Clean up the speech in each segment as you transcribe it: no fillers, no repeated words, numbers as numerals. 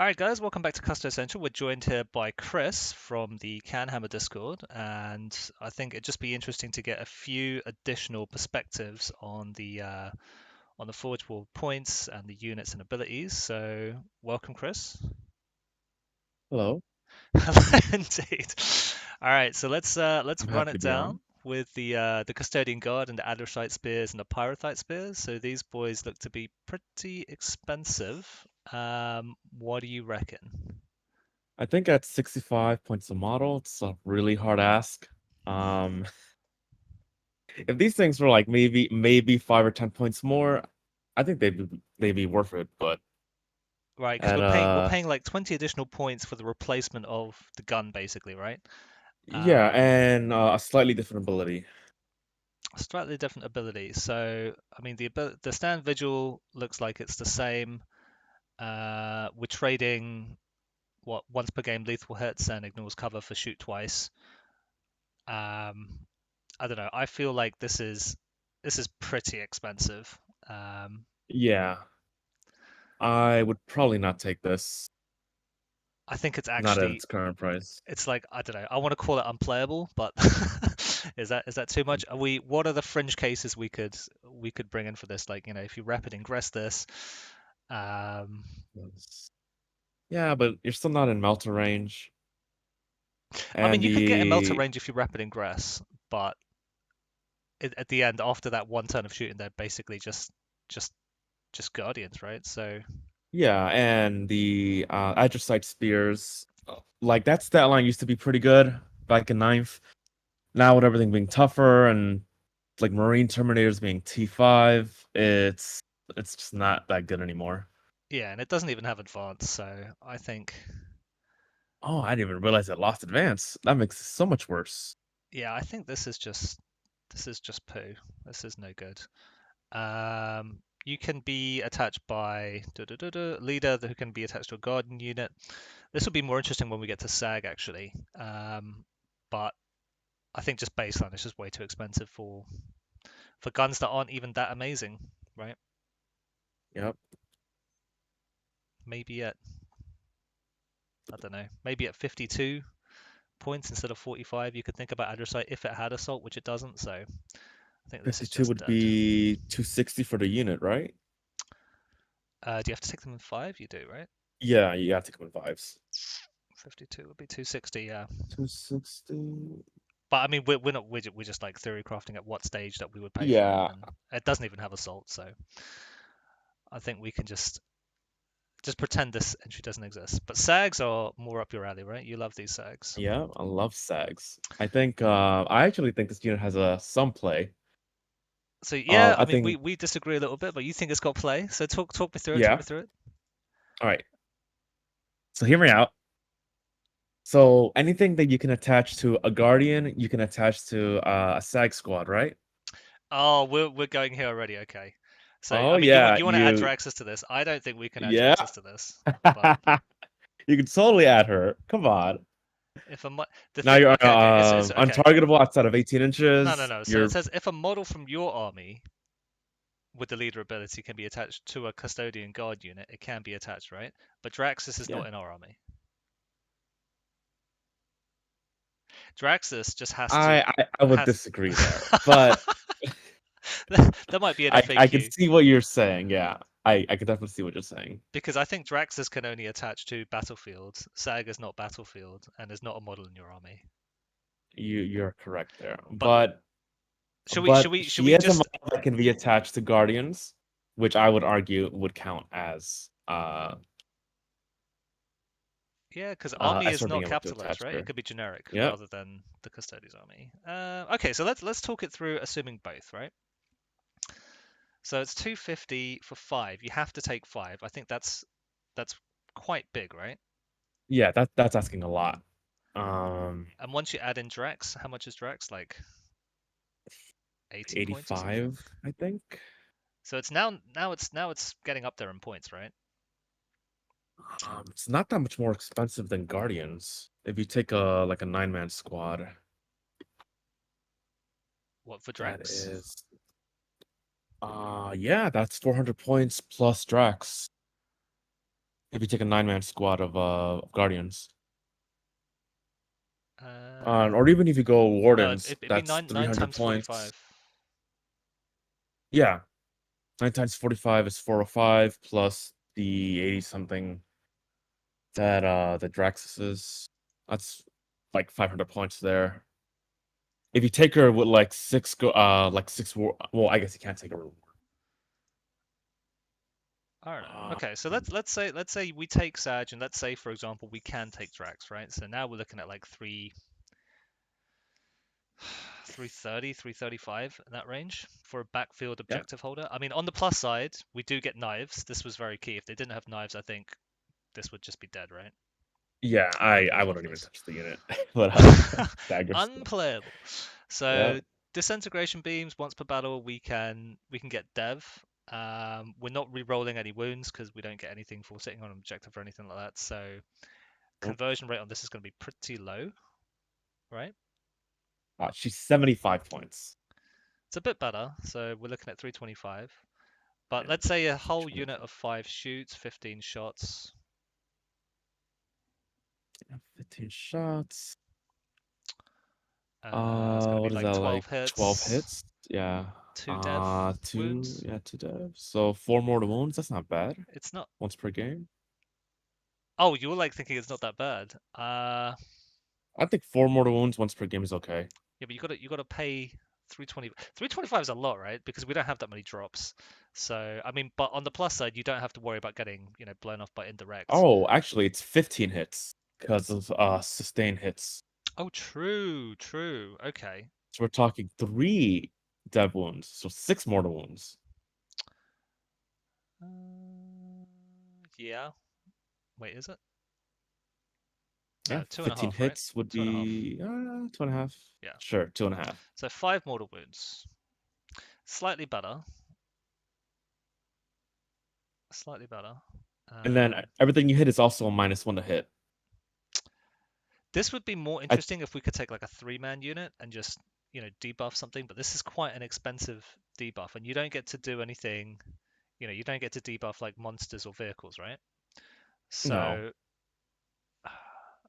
All right, guys, welcome back to Custodes Central. We're joined here by Chris from the Canhammer Discord, and I think it'd just be interesting to get a few additional perspectives on the Forge World points and the units and abilities. So, welcome, Chris. Hello, Hello, indeed. All right, so let's I'm run happy it to be down on. with the Custodian Guard and the Adrasite spears and the Pyrithite spears. So these boys look to be pretty expensive. What do you reckon? I think at 65 points a model, it's a really hard ask. Um, if these things were like maybe 5 or 10 points more, I think they'd be worth it. But Right, because at we're paying like 20 additional points for the replacement of the gun, basically, right? yeah, Um, and a slightly different ability. Slightly different ability. So, I mean, the stand vigil looks like it's the same. We're trading what once per game lethal hits and ignores cover for shoot twice. Um, I don't know. I feel like this is pretty expensive. Um, Yeah, I would probably not take this, I think it's not at actually its current price. it's like I don't know. I want to call it unplayable, but is that too much? What are the fringe cases we could bring in for this? Like, if you rapid ingress this, um, Yeah, but you're still not in melter range, I mean, and you could get in melter the range if you rapid ingress, but at the end, after that one turn of shooting, they're basically just just guardians, right? So yeah, and the adrasite spears, like that stat line used to be pretty good back in ninth. Now with everything being tougher and like Marine Terminators being T5, it's just not that good anymore. yeah, and it doesn't even have advance, so I think Oh, I didn't even realize it lost advance. That makes it so much worse. yeah, I think this is just poo. This is no good. You can be attached by leader who can be attached to a guardian unit. This will be more interesting when we get to SAG actually. But I think just baseline is just way too expensive for guns that aren't even that amazing, right? Yep. Maybe at I don't know, maybe at 52 points instead of 45, you could think about Adrasite if it had assault, which it doesn't. So I think this is 52 just would dead. be 260 for the unit, right? Do you have to take them in five? You do, right? Yeah, you got to come in fives. 52 would be 260, yeah. 260. But I mean, we're not we're just like theory crafting at what stage that we would pay for it, Yeah. and it doesn't even have assault, so I think we can just pretend this entry doesn't exist. But sags are more up your alley, right? You love these sags. Yeah, I love sags. I actually think this unit has some play. So yeah, I I mean, we think we disagree a little bit, but you think it's got play. So talk me through it. Talk yeah. me through it. All right. So hear me out. So anything that you can attach to a guardian, you can attach to a sag squad, right? Oh, we're going here already. Okay. So I Oh mean, you want yeah, you want to add Draxus to this? I don't think we can add yeah. Draxus to this. But You can totally add her. Come on. if a the Now thing, you're okay, it's okay. untargetable outside of 18 No, no, inches. no. So it You're says if a model from your army with the leader ability can be attached to a custodian guard unit, it can be attached, right? But Draxus is yeah. not in our army. Draxus just I would has disagree there, but there might be an I can FAQ see what you're saying. Yeah, I can definitely see what you're saying. because I think Draxus can only attach to battlefield. Sag is not battlefield and is not a model in your army. You're correct there, But should we should but we should she we is a just model that can be attached to guardians, which I would argue would count as yeah, because army as is her being not able to capitalized, attach right? It her. could be generic Yep. rather than the Custodes army. Okay, so let's talk it through, assuming both, right? So it's 250 for five. You have to take five. I think that's quite big, right? Yeah, that's asking a lot. Um, And once you add in Drax, how much is Drax? Like 80 points or something? 85, I think. So it's now it's getting up there in points, right? It's not that much more expensive than Guardians. If you take a 9-man squad, What for that Drax? is yeah, that's 400 points plus Drax. if you take a 9-man squad of guardians. Or even if you go No, wardens, it'd be that's nine 300 times points. 45. Yeah, 9 times 45 is 405 plus the 80 something that the Draxus is. That's like 500 points there. If you take her with like well, I guess you can't take her. I don't know. Uh, Okay, so let's say we take Sag, and let's say for example we can take Drax, right? So now we're looking at like 330, 335 in that range for a backfield yeah, objective holder. I mean, on the plus side, we do get knives. This was very key. If they didn't have knives, I think this would just be dead, right? yeah. It would be I wouldn't even worthless. touch the unit without daggers. Unplayable. Yeah. So disintegration beams once per battle, we can get dev. We're not re-rolling any wounds because we don't get anything for sitting on an objective or anything like that. So Nope. conversion rate on this is going to be pretty low, right? She's 75 points. It's a bit better. So we're looking at 325. But Yeah, let's say a whole unit 25. of 5 shoots, 15 shots. 15 shots. It's going to be What is like that, 12 like 12 hits, hits? Yeah. 2 dev Two, wounds. yeah, two devs. So 4 mortal wounds. That's not bad. It's not. Once per game. Oh, you're like thinking it's not that bad. I think 4 mortal wounds once per game is okay. Yeah, but you gotta pay 320. 325 is a lot, right? Because we don't have that many drops. So I mean, but on the plus side, you don't have to worry about getting blown off by indirects. Oh, actually, it's 15 hits because of sustained hits. Oh, true, true. Okay. So we're talking 3 dev wounds, so 6 mortal wounds. Yeah. Wait, is it? Yeah, No, two and a 15 half, right? hits would Two and a half. be 2.5. Yeah. Sure, 2.5. So 5 mortal wounds. Slightly better. Slightly better. And then Um, everything you hit is also a -1 to hit. This would be more I interesting if we could take like a 3-man unit and just, debuff something, but this is quite an expensive debuff, and you don't get to do anything, you don't get to debuff like monsters or vehicles, right? no. So,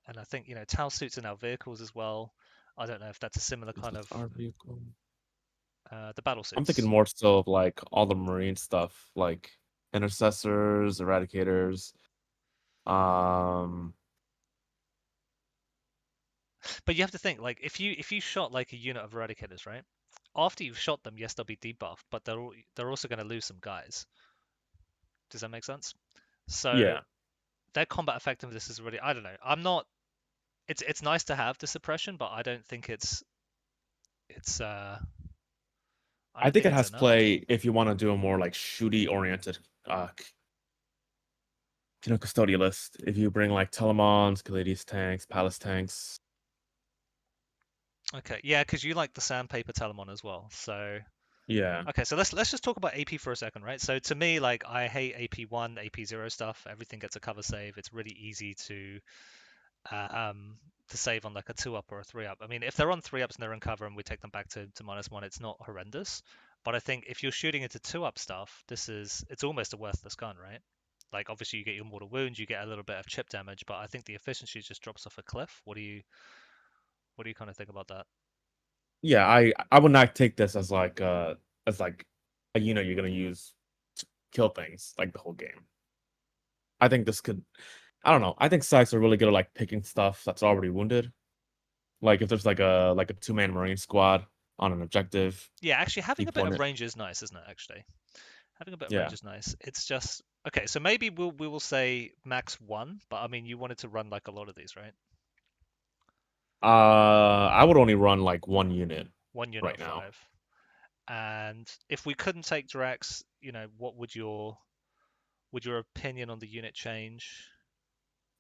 and I think, Tau suits are now vehicles as well. I don't know if that's a similar kind Just of our vehicle. the battle I'm thinking suits. more so of like all the marine stuff, like intercessors, eradicators. Um, But you have to think like if you shot like a unit of eradicators, right? After you've shot them, yes, they'll be debuffed, but they're also going to lose some guys. Does that make sense? So yeah. their combat effectiveness is really, I don't know. I'm not. It's nice to have the suppression, but I don't think it's I I don't think think it it's has enough. play if you want to do a more like shooty oriented custodialist. If you bring like telemons, caladius tanks, pallas tanks. Okay, yeah, because you like the sandpaper Telemon as well. So Yeah. okay, so let's just talk about AP for a second, right? So to me, like I hate AP1, AP0 stuff. Everything gets a cover save. It's really easy uh, um to save on like a 2-up or a 3-up. I mean, if they're on 3-ups and they're in cover and we take them back to -1, it's not horrendous. But I think if you're shooting into 2-up stuff, it's almost a worthless gun, right? Like obviously you get your mortal wounds, you get a little bit of chip damage, but I think the efficiency just drops off a cliff. What do you kind of think about that? Yeah, I would not take this as like a unit you're gonna use to kill things like the whole game. I think this could I don't know. I think Sykes are really good at like picking stuff that's already wounded. Like if there's like a 2-man marine squad on an objective, Yeah, actually having you a bit point of it. range is nice, isn't it? Actually, having a bit of range Yeah. is nice. It's just okay. So maybe we will say max 1, but I mean you wanted to run like a lot of these, right? I would only run like 1 unit 1 unit right of now. 5. And if we couldn't take Drax, what would your opinion on the unit change?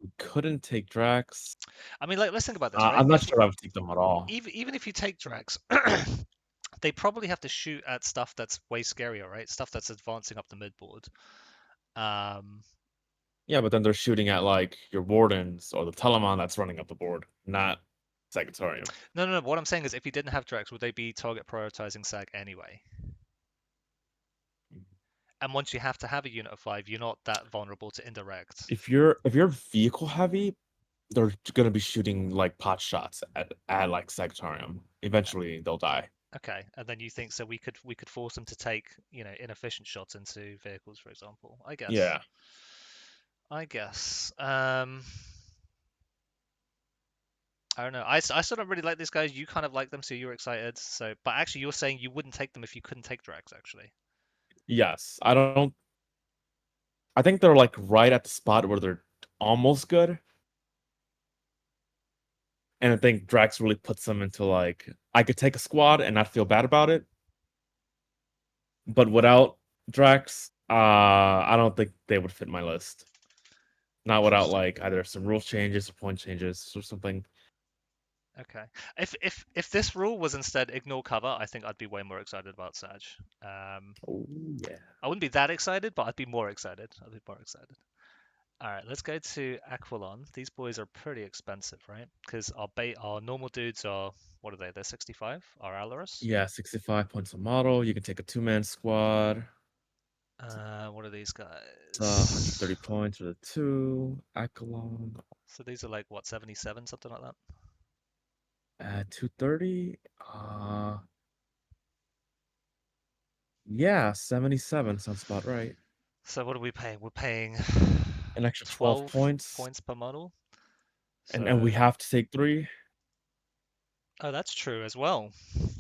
We couldn't take Drax. I mean, like let's think about this, right? I'm not If sure I would take them at all. even if you take Drax, they probably have to shoot at stuff that's way scarier, right? Stuff that's advancing up the midboard. Um, Yeah, but then they're shooting at like your wardens or the telemon that's running up the board, not saggitarum. no, no, no. What I'm saying is, if you didn't have Drax, would they be target prioritizing Sag anyway? And once you have to have a unit of 5, you're not that vulnerable to indirect. If you're vehicle heavy, they're gonna be shooting like pot shots at like saggitarum. Eventually, they'll die. Okay, and then you think so we could force them to take, inefficient shots into vehicles, for example. I guess. Yeah. I guess. I don't know. I still don't really like these guys. You kind of like them, so you're excited. So, but actually, you're saying you wouldn't take them if you couldn't take drags, actually. Yes. I don't. I think they're like right at the spot where they're almost good, and I think Drax really puts them into like I could take a squad and not feel bad about it, but without Drax, I don't think they would fit my list. Not without Interesting. like either some rule changes or point changes or something. Okay. If this rule was instead ignore cover, I think I'd be way more excited about Sag. Um, Oh yeah. I wouldn't be that excited, but I'd be more excited. I'd be more excited. All right, let's go to Aquilon. These boys are pretty expensive, right? Because our normal dudes are, what are they? They're 65. Our Alaris. Yeah, 65 points a model. You can take a two-man squad. What are these It's guys? 130 points for the two. Aquilon So these are like what, 77, something like that. at 230. Yeah, 77 sounds about right. So what are we paying? We're paying An extra 12 12 points. points per model. And we So, have to take three. oh, that's true as well.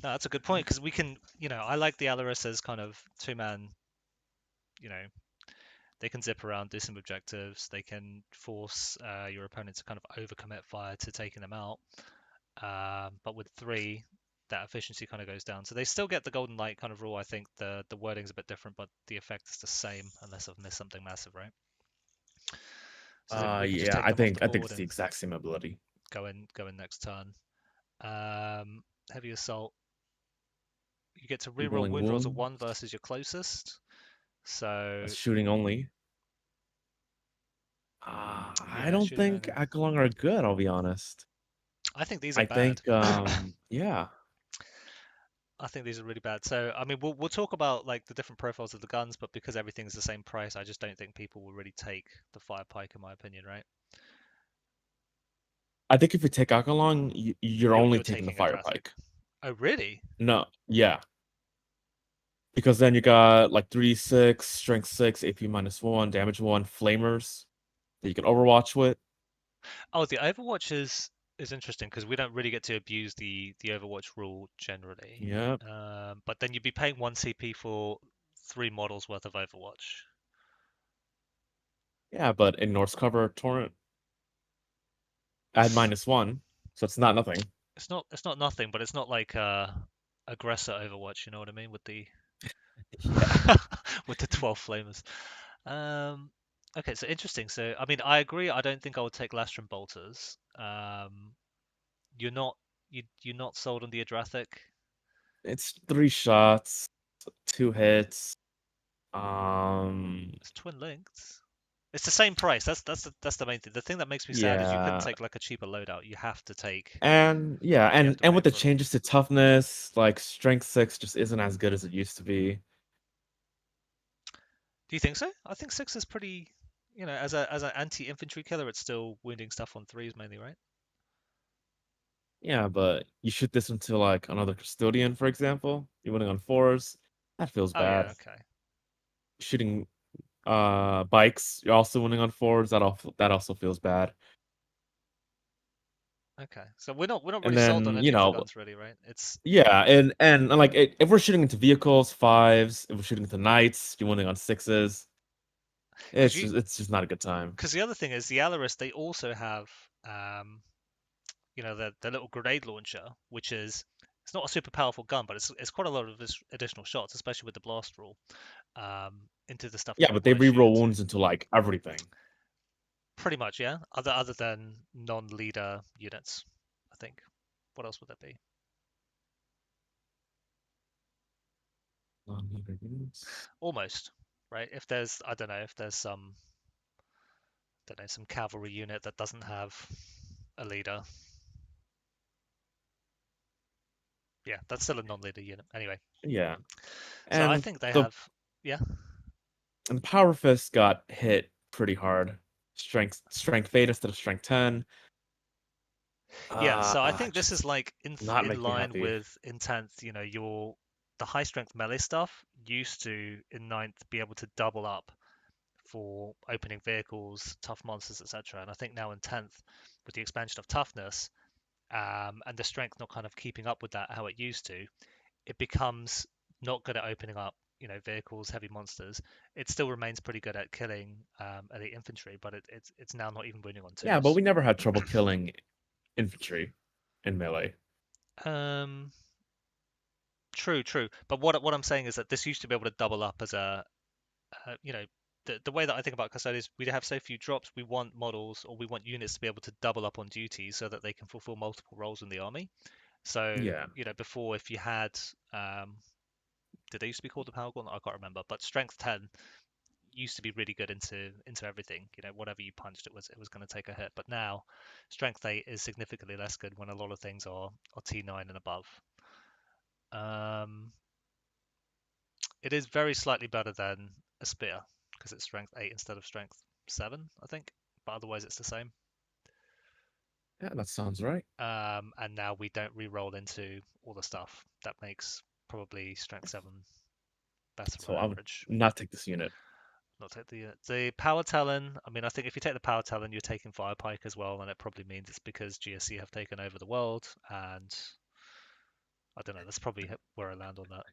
No, that's a good point because we can, I like the Alaris as kind of two-man, you know, they can zip around, do some objectives. They can force your opponent to kind of overcommit fire to taking them out. But with three, that efficiency kind of goes down. So they still get the golden light kind of rule. I think the wording's a bit different, but the effect is the same unless I've missed something massive, right? So we can just Yeah, take I them off think the I think board it's the and exact same ability. go in next turn. Heavy assault. You get to reroll Rerolling wound rolls of wound. 1 versus your closest. So That's shooting only. I yeah, don't shooting think only. Aquilon are good, I'll be honest. I think these are I bad. think yeah. I think these are really bad. So I mean, we'll talk about like the different profiles of the guns, but because everything's the same price, I just don't think people will really take the fire pike, in my opinion, right? I think if you take Aquilon, you're You're only you're taking the taking fire adrasite. pike. Oh, really? No, yeah. Because then you got like 3-6, strength 6, AP -1, damage 1, flamers that you can overwatch with. Oh, the Overwatch is interesting because we don't really get to abuse the Overwatch rule generally. Yeah. But then you'd be paying 1 CP for 3 models worth of Overwatch. Yeah, but in Norse cover torrent add -1, so it's not nothing. It's not nothing, but it's not like aggressor Overwatch, you know what I mean? With the Yeah. with the 12 flamers. Um, okay, so interesting. So I mean, I agree. I don't think I would take Lastrum bolters. You're not you're not sold on the Adrathic. It's 3 shots, 2 hits. Um, It's twin linked. It's the same price. That's the main thing. The thing that makes me sad is you couldn't yeah. take like a cheaper loadout. You have to take. And yeah, You have and to and pay with the for them. changes to toughness, like strength 6 just isn't as good as it used to be. Do you think so? I think 6 is pretty. As an anti-infantry killer, it's still wounding stuff on threes mainly, right? Yeah, but you shoot this into like another custodian, for example. You're winning on fours. That feels Oh yeah, bad. okay, Shooting bikes, you're also winning on fours. That also feels bad. okay. So we're not And really sold on then, any of the guns, really, right? It's yeah, and like if we're shooting into vehicles, fives, if we're shooting into knights, you're winning on sixes. because It's just not a good time. the other thing is the Alaris, they also have um the little grenade launcher, which is it's not a super powerful gun, but it's quite a lot of additional shots, especially with the blast rule, into the stuff that Yeah, you but they want to shoot reroll into. wounds into like everything. Pretty much, yeah. Other than non-leader units, I think. What else would that be? Non-leader units. Almost, right? If there's, I don't know, if there's some, don't know, some cavalry unit that doesn't have a leader. Yeah, that's still a non-leader unit. Anyway, Yeah, so I and think they the have, yeah. And Power Fist got hit pretty hard. Strength 8 instead of Strength 10. Yeah, so I think this is Just like not in make me line happy. with intense. You know, your the high strength melee stuff used to in ninth be able to double up for opening vehicles, tough monsters, etc. And I think now in 10th, with the expansion of toughness and the strength not kind of keeping up with that how it used to, it becomes not good at opening up, you know, vehicles, heavy monsters. It still remains pretty good at killing elite infantry, but it's now not even winning on Yeah, but twos. we never had trouble killing infantry in melee. Um, true, true. But what I'm saying is that this used to be able to double up as a you know, the way that I think about Custodes, we have so few drops. We want models or we want units to be able to double up on duty so that they can fulfill multiple roles in the army. So, Yeah. you know, before if you had, did they used to be called the Power Gauntlet? I can't remember. But Strength 10 used to be really good into everything. You know, whatever you punched, it was going to take a hit. But now, Strength 8 is significantly less good when a lot of things are T9 and above. Um, It is very slightly better than a spear because it's strength 8 instead of strength 7, I think. But otherwise, it's the same. Yeah, that sounds right. And now we don't re-roll into all the stuff that makes probably strength 7 better So on I would average. not take this unit. Not take the power talon. I mean, I think if you take the power talon, you're taking fire pike as well, and it probably means it's because GSC have taken over the world. And I don't know. That's probably where I land on that.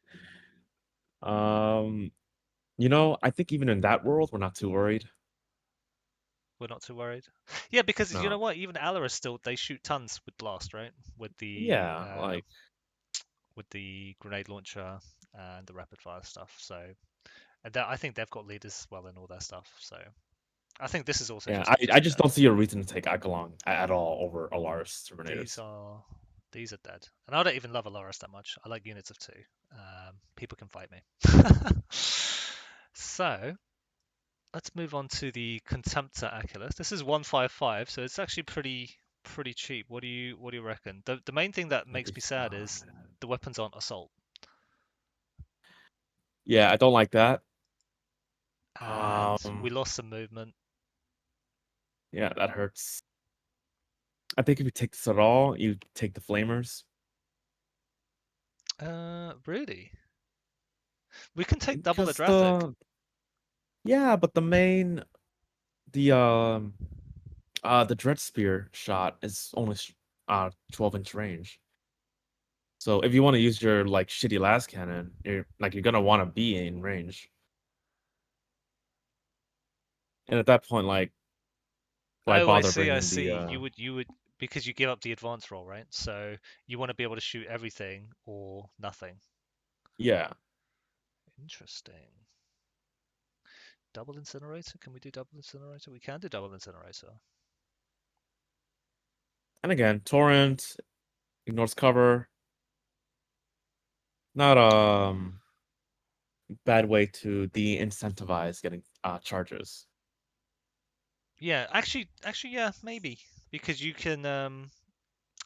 Um, I think even in that world, we're not too worried. We're not too worried. Yeah, because you know No. what? Even Alaris still they shoot tons with blast, right? Yeah, like With the grenade launcher and the rapid fire stuff. So, and I think they've got leaders as well in all their stuff. So, I think this is also yeah, just I too just dead. don't see a reason to take Aquilon at all over Alaris These Terminators. are these are dead, and I don't even love Aloris that much. I like units of two. People can fight me. So let's move on to the Contemptor Achillus. This is 155, so it's actually pretty cheap. What do you reckon? The main thing that makes me It's sad not is bad. the weapons aren't assault, Yeah, I don't like that. and Um, we lost some movement. yeah, that hurts. I think if you take this at all, you take the Flamers. Really? We can take double Because Adrathic. yeah, but the Dread Spear shot is only 12-inch range. So if you want to use your like shitty last cannon, you're gonna want to be in range. And at that point, like, why Oh, I bother see, I bringing see. the You would because you give up the advance roll, right? So you want to be able to shoot everything or nothing. yeah. Interesting. Double incinerator? Can we do double incinerator? We can do double incinerator. And again, Torrent ignores cover. Not bad way to de-incentivize getting charges. Yeah, actually, yeah, maybe because you can.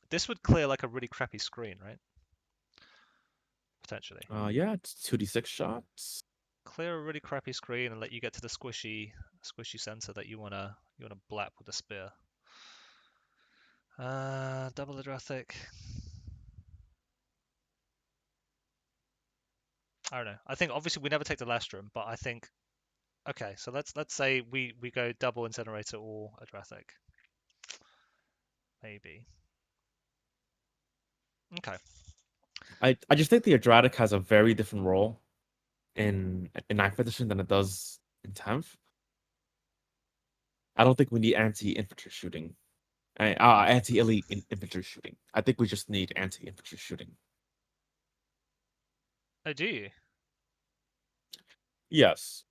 This would clear like a really crappy screen, right? Potentially Yeah, it's 2d6 shots. clear a really crappy screen and let you get to the squishy center that you wanna blap with a spear. Double Adrathic. I don't know. I think obviously we never take the Lestrum, but I think okay. So let's say we go double Incinerator or Adrathic, maybe. Okay. I just think the Adratic has a very different role in 9th edition than it does in 10th. I don't think we need anti-infantry shooting. Anti-elite infantry shooting. I think we just need anti-infantry shooting. Oh, do you? Yes.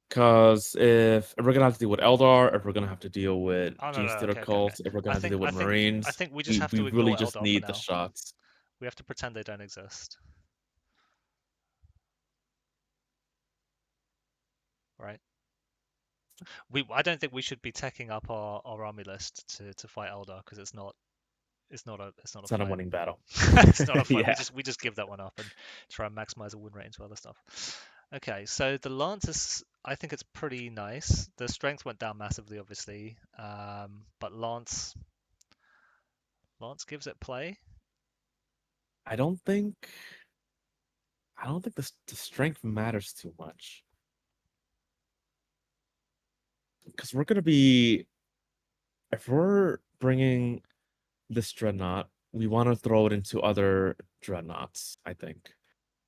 Because if we're gonna have to deal with Eldar, if we're gonna have to deal with Oh no no. Geosteer Okay okay okay. cult, if we're gonna I have to deal think I with think I Marines, think we just we, have we to really ignore just Eldar for need the now. shots. We have to pretend they don't exist, right? I don't think we should be teching up our army list to fight Eldar because it's not a It's not a fight. winning battle. It's not a fight. We Yeah. just give that one up and try and maximize the win rate into other stuff. Okay, so the lance is, I think it's pretty nice. The strength went down massively, obviously, but lance gives it play. I don't think the strength matters too much because we're gonna be if we're bringing this dreadnought, we want to throw it into other dreadnoughts. I think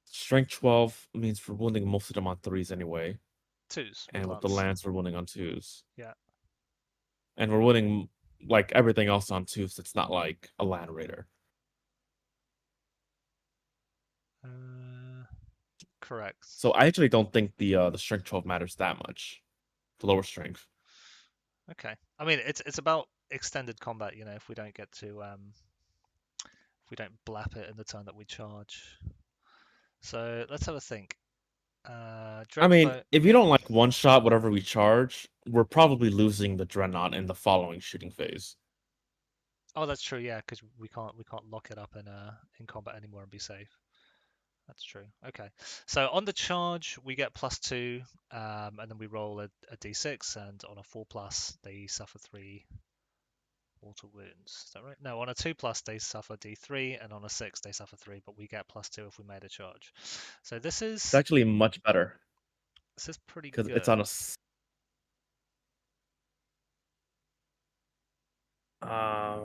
strength 12 means we're wounding most of them on threes anyway, Twos with and with the lance. lance we're wounding on twos, Yeah. and we're wounding like everything else on twos. It's not like a land raider. Correct. So I actually don't think the strength 12 matters that much. The lower strength. Okay. I mean, it's about extended combat. You know, if we don't get to if we don't blap it in the turn that we charge. So let's have a think. I mean, Dreadfoe. if you Yeah. don't like one shot whatever we charge, we're probably losing the dreadnought in the following shooting phase. Oh, that's true. Yeah, because we can't lock it up in combat anymore and be safe. That's true. Okay. So on the charge, we get +2, and then we roll a d6, and on a 4+, they suffer 3 mortal wounds. Is that right? No, on a 2+, they suffer d3, and on a 6, they suffer 3, but we get +2 if we made a charge. So It's actually much better this is pretty because it's on good. a. Uh,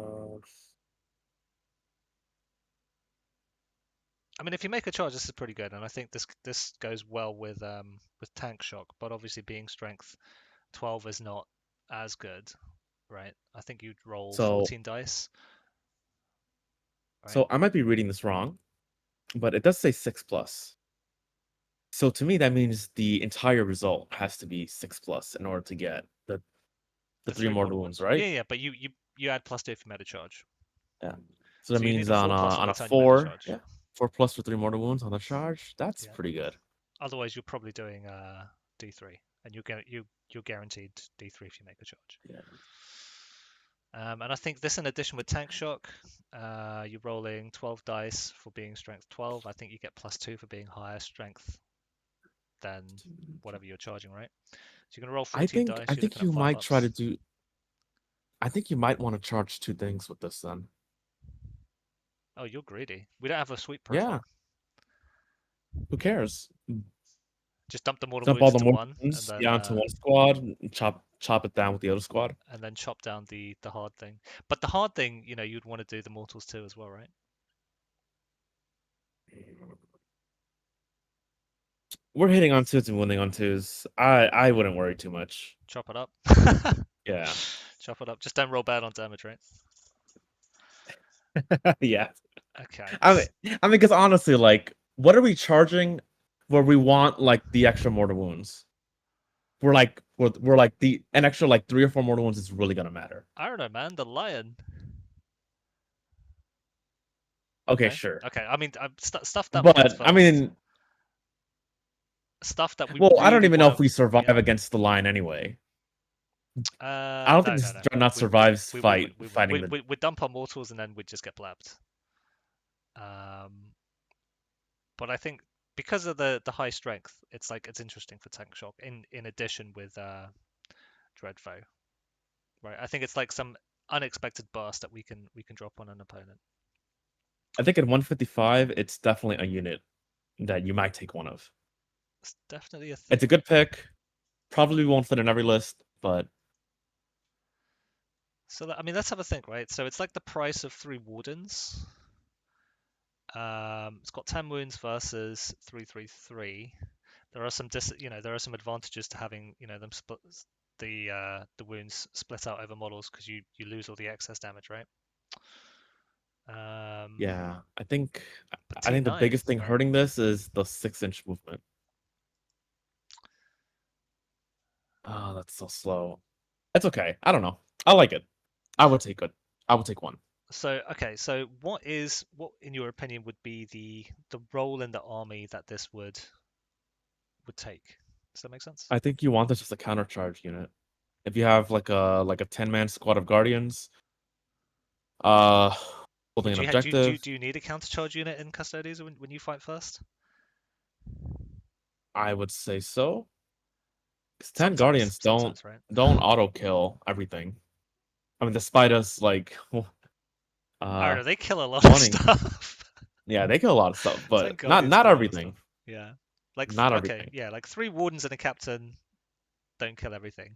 I mean, if you make a charge, this is pretty good, and I think this goes well with tank shock. But obviously, being strength 12 is not as good, right? I think you'd roll so 14 dice, right? so I might be reading this wrong, but it does say 6+. So to me, that means the entire result has to be 6+ in order to get the The three three mortal mortal wounds, wounds. Yeah, right? yeah, but you add +2 if you made a charge. Yeah. So that So you need means a on 4+ on on the a turn you made a 4, charge. yeah, 4+ for three mortal wounds on the charge. That's Yeah. pretty good. Otherwise, you're probably doing D3, and you're guaranteed D3 if you make a charge. Yeah. And I think this, in addition with tank shock, you're rolling 12 dice for being strength 12. I think you get +2 for being higher strength than whatever you're charging, right? So you're gonna roll I 14 think dice. I You're think looking at you 5 might try to ups. do. I think you might want to charge two things with this then. Oh, you're greedy. We don't have a sweep Yeah. profile. Who cares? Just dump the mortal Dump all wounds the into mortal one, and wounds, then yeah, onto one squad, and chop it down with the other squad. chop down the hard thing. But the hard thing, you'd want to do the mortals too as well, right? We're hitting on twos and winning on twos. I wouldn't worry too much. Chop it up. Yeah. Chop it up. Just don't roll bad on damage, right? Yeah. Okay. I mean, because honestly, like, what are we charging where we want like the extra mortal wounds? We're like an extra like 3 or 4 mortal wounds is really gonna matter. I don't know, man. The lion. Okay, Okay. sure. Okay. I mean, stuff that points But I first. mean, Stuff that we well, I don't really even know want if we to. survive Yeah. against the lion anyway. I don't think No, no, this no. dreadnought We wouldn't. survives We wouldn't. We wouldn't. fighting the. We'd dump our mortals and then we'd just get blabbed. But I think because of the high strength, it's interesting for tank shock. In addition with Dreadfoe, right? I think it's like some unexpected burst that we can drop on an opponent. I think at 155, it's definitely a unit that you might take one of. It's definitely a It's a thing. good pick. Probably won't fit in every list, but So I mean, let's have a think, right? So it's like the price of 3 wardens. It's got 10 wounds versus 333. There are there are some advantages to having them split the wounds split out over models because you lose all the excess damage, right? Um, yeah, but I think the T9, biggest thing right? hurting this is the 6-inch movement. Oh, that's so slow. It's okay. I don't know. I like it. I would take it. I would take one. So okay, so what in your opinion would be the role in the army that this would take? Does that make sense? I think you want this as a countercharge unit. If you have like a 10-man squad of guardians, uh, holding Would an you ha- do, you- do, you- objective. do you need a countercharge unit in Custodes when you fight first? I would say so. 'Cause 10 Sometimes, Guardians don't sometimes, right? don't auto kill everything. I mean, despite us like I don't uh know. They kill a lot of wanting, stuff. yeah, they kill a lot of stuff, but Ten Guardians not kill a lot of stuff. everything. Yeah. Like Not okay, everything. yeah, like 3 wardens and a captain don't kill everything,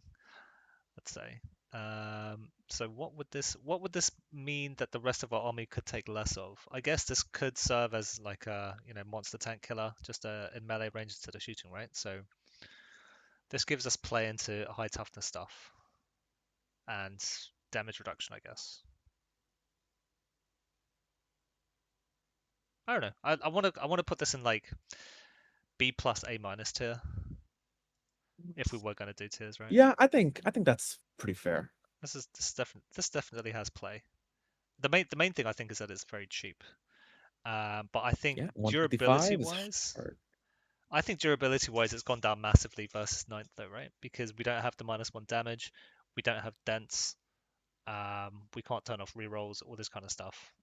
let's say. So what would this mean that the rest of our army could take less of? I guess this could serve as like a monster tank killer, just in melee range instead of shooting, right? So this gives us play into high toughness stuff and damage reduction, I guess. I don't know. I want to put this in like B plus A minus tier if we were going to do tiers, right? Yeah, I think that's pretty fair. This definitely has play. The main thing I think is that it's very cheap. But I think Yeah, durability 155 is wise, hard. it's gone down massively versus ninth though, right? Because we don't have the -1 damage, we don't have dents, we can't turn off rerolls, all this kind of stuff.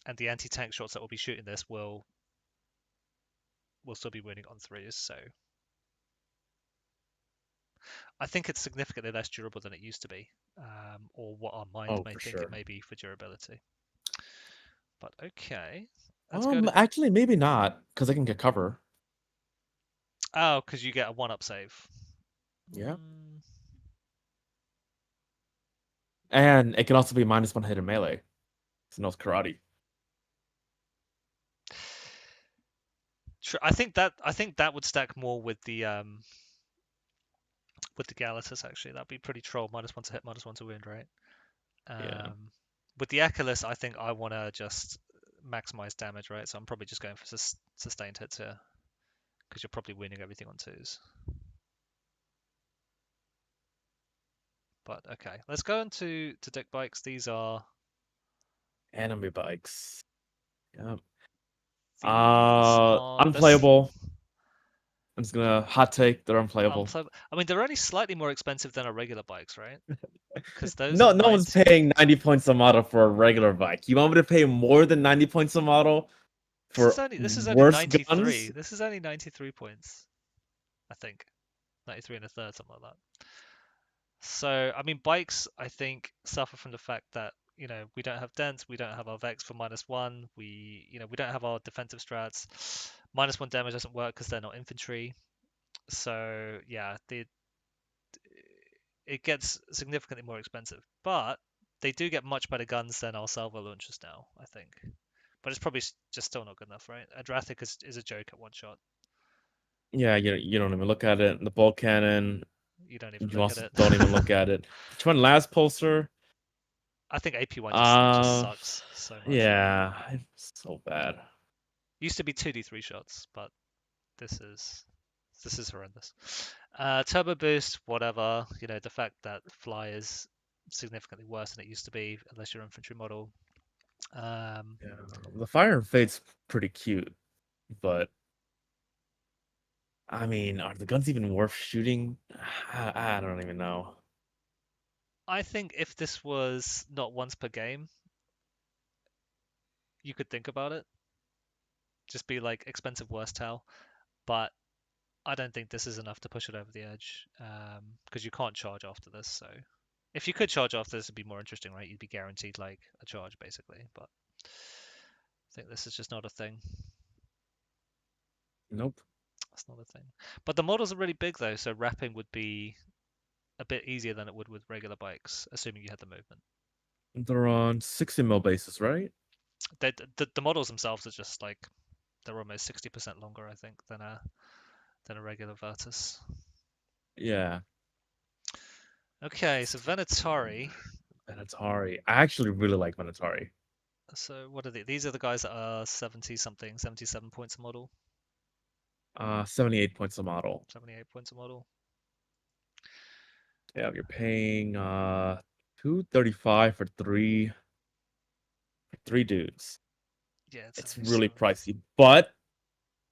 And the anti-tank shots that will be shooting this will still be winning on threes. So I think it's significantly less durable than it used to be, or what our mind Oh, may for think it sure. may be for durability. But okay, let's go to Actually, maybe not, because I can get cover. because you get a 1-up save. Yeah. Mm, And it can also be -1 hit in melee. It's no karate. I think that would stack more with the galatus actually. That'd be pretty troll. -1 to hit, -1 to wound, right? Yeah. With the achillus, I think I want to just maximize damage, right? So I'm probably just going for sustained hits here because you're probably winning everything on twos. But okay, let's go into deck bikes. These are Enemy bikes. Yeah. these are this. Unplayable. I'm just gonna hot take, they're unplayable. I mean, they're only slightly more expensive than our regular bikes, right? Because those are No one's 90. paying 90 points a model for a regular bike. You want me to pay more than 90 points a model for This is only worse 93. guns? This is only 93 points, I think. 93 and a third, something like that. So, I mean, bikes, I think, suffer from the fact that, we don't have dents, we don't have our vex for -1, we don't have our defensive strats. -1 damage doesn't work because they're not infantry. So, yeah, it gets significantly more expensive. But they do get much better guns than our salvo launchers now, I think. But it's probably just still not good enough, right? Adrasite is a joke at one shot. Yeah, you don't even look at it. The bolt cannon, You don't even you look at also it. don't even look at it. Which one? Last pulsar? I think AP1 just Uh, sucks so much. yeah, it's so bad. Used to be 2d3 shots, but this is this is horrendous. Turbo boost, whatever. The fact that fly is significantly worse than it used to be, unless you're infantry model. Yeah, the fire and fate's pretty cute, but I mean, are the guns even worth shooting? I don't even know. I think if this was not once per game, you could think about it. Just be like expensive worst tell, but I don't think this is enough to push it over the edge because you can't charge after this. So if you could charge after this, it'd be more interesting, right? You'd be guaranteed like a charge basically, but I think this is just not a thing. Nope. That's not a thing. But the models are really big though, so wrapping would be a bit easier than it would with regular bikes, assuming you had the movement. They're on 60 mil bases, right? The models themselves are just like they're almost 60% longer, I think, than a regular Virtus. Yeah. Okay, so Venatari. Venatari. I actually really like Venatari. So what are they? These are the guys that are 70 something, 77 points a model, 78 points a model. 78 points a model. Yeah, you're paying 235 for three dudes. Yeah, it's It's only really so. pricey, but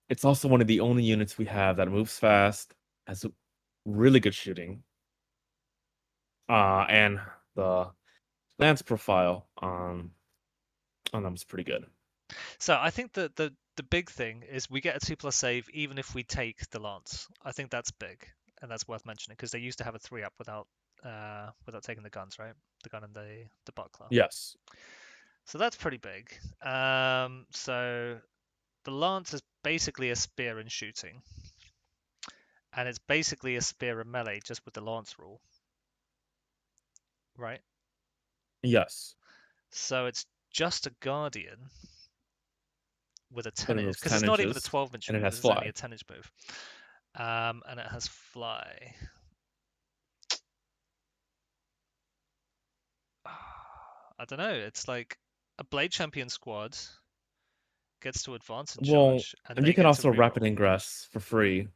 it's also one of the only units we have that moves fast, has really good shooting. And the lance profile on them is pretty good. So I think that the big thing is we get a 2+ save even if we take the lance. I think that's big, and that's worth mentioning because they used to have a 3 up without taking the guns, right? The gun and the buckler. Yes. So that's pretty big. So the lance is basically a spear in shooting, and it's basically a spear in melee just with the lance rule, right? Yes. So it's just a guardian with a But 10 it inch moves because it's 10 not even a inches 12-inch and it move. has This is only fly. a 10-inch move, and it has fly. I don't know. It's like a blade champion squad gets to advance and Well, charge, and and you they can get to also rapid reroll. ingress for free.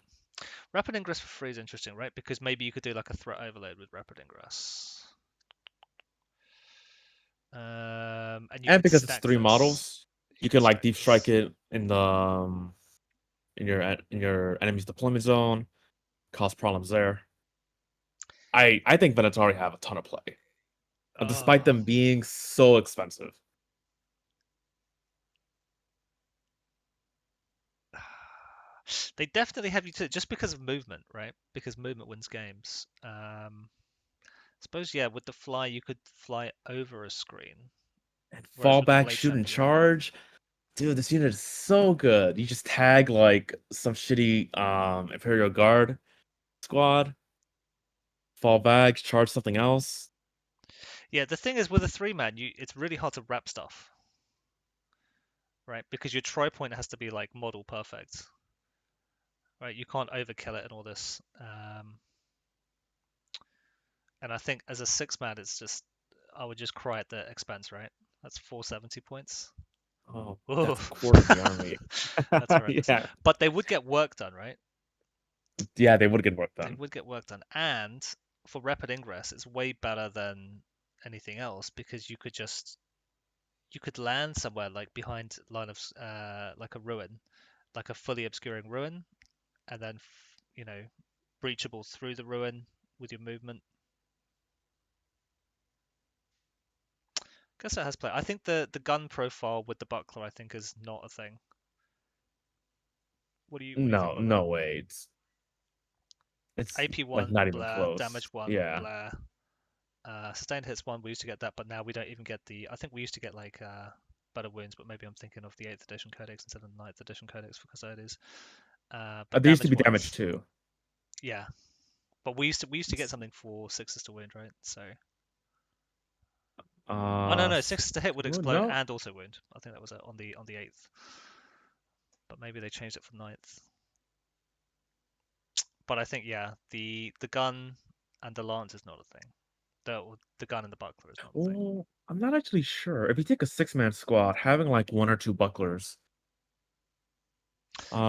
Rapid ingress for free is interesting, right? Because maybe you could do like a threat overload with rapid ingress. And you And could because it's stack 3 this. models, You you could can like stack deep strike this. it in the in your enemy's deployment zone, cause problems there. I think Venatari have a ton of play, despite Oh, them being so expensive. they definitely have utility just because of movement, right? Because movement wins games. Suppose yeah, with the fly you could fly over a screen, And whereas fall with the back, blade shoot and champion, charge. Dude, this unit is so good. You just tag like some shitty Imperial Guard squad, fall back, charge something else. yeah. The thing is with a 3-man, it's really hard to wrap stuff, right? Because your try point has to be like model perfect, right? You can't overkill it and all this. And I think as a 6-man, it's just I would just cry at the expense, right? That's 470 points. Oh, Ooh. that's a quarter of the army. That's horrendous. Yeah. But they would get work done, right? Yeah, they would get work They done. would get work done. And for rapid ingress, it's way better than anything else because you could land somewhere like behind line of like a ruin, like a fully obscuring ruin, and then breachable through the ruin with your movement. Guess that has play. I think the gun profile with the buckler I think is not a thing. What do you think No, about that? no way. It's AP like one, not even blah. close. Damage one, Yeah. blah. Sustained hits one. We used to get that, but now we don't even get the. I think we used to get like better wounds, but maybe I'm thinking of the 8th edition codex instead of the 9th edition codex for Custodes. But There used to damage be damage ones, too. yeah. But we used to get It's, something for 6s to wound, right? So oh no uh, no 6s to hit would explode no. and also wound. I think that was on the 8th, but maybe they changed it for 9th. But I think yeah, the gun and the lance is not a thing. The gun and the buckler is not a thing. Well, I'm not actually sure. If you take a 6-man squad, having like 1 or 2 bucklers,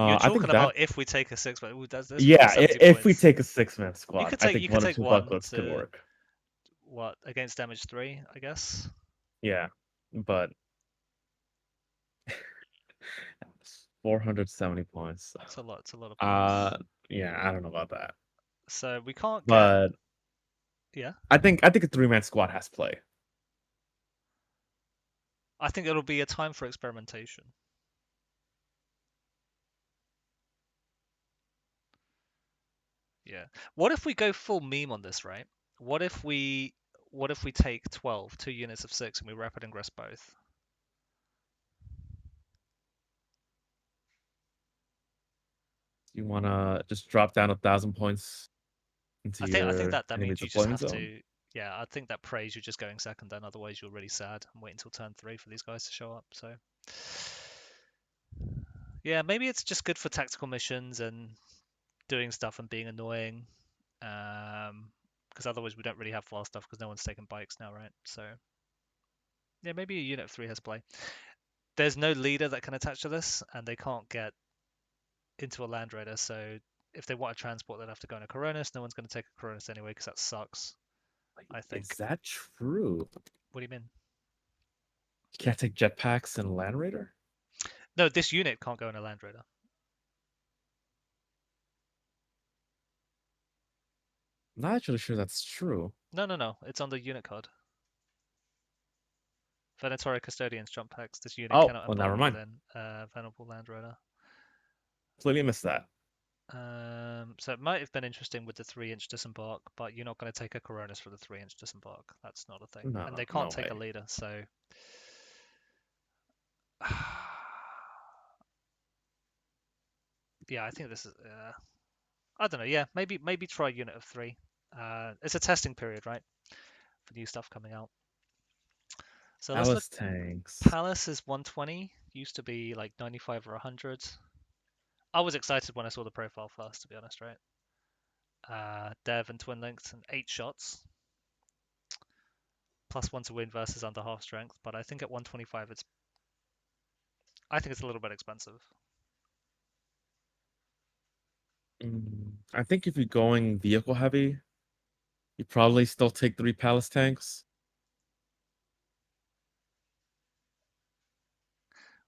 You're I think talking that about if we take a 6, but that's yeah, 470 if we points. take a 6-man You squad, could I take think you could 1 or take 2 one bucklers could to work. what against damage 3, I guess. Yeah, but 470 points. It's a lot. It's a lot of Uh, points. yeah, I don't know about that, So we can't get. but Yeah, I think a 3-man squad has play. I think it'll be a time for experimentation. Yeah. What if we go full meme on this, right? What if we what if we take 12, 2 units of 6, and we rapid ingress both? You wanna just drop down 1,000 points into I think your that enemy's means you just deployment have zone? to. Yeah, I think that prays you're just going second then. Otherwise, you're really sad and wait until turn 3 for these guys to show up. So yeah, maybe it's just good for tactical missions and doing stuff and being annoying. Because otherwise we don't really have fast stuff because no one's taking bikes now, right? So yeah, maybe a unit 3 has play. There's no leader that can attach to this, and they can't get into a land raider. So if they want a transport, they'd have to go in a coronus. No one's going to take a coronus anyway because that sucks. I Is think. that true? What do you mean? You can't take jetpacks in Land Raider? No, this unit can't go in a land raider. I'm not actually sure that's true. No, no, no. It's on the unit card. Venatari Custodians jump packs. This unit Oh, cannot well, never embark mind. within Venerable Landrunner. Completely missed that. So it might have been interesting with the 3-inch disembark, but you're not going to take a coronus for the 3-inch disembark. That's not a thing. No, And they can't no take a way. leader, so yeah, I think this is I don't know, yeah, maybe try unit of 3. It's a testing period, right? For new stuff coming out. So let's look. Alice tanks. Pallas is 120, used to be like 95 or 100. I was excited when I saw the profile first, to be honest, right? Dev and Twin Links and 8 shots. +1 to win versus under half strength, but I think at 125 I think it's a little bit expensive. I think if you're going vehicle heavy, you probably still take 3 Palace tanks.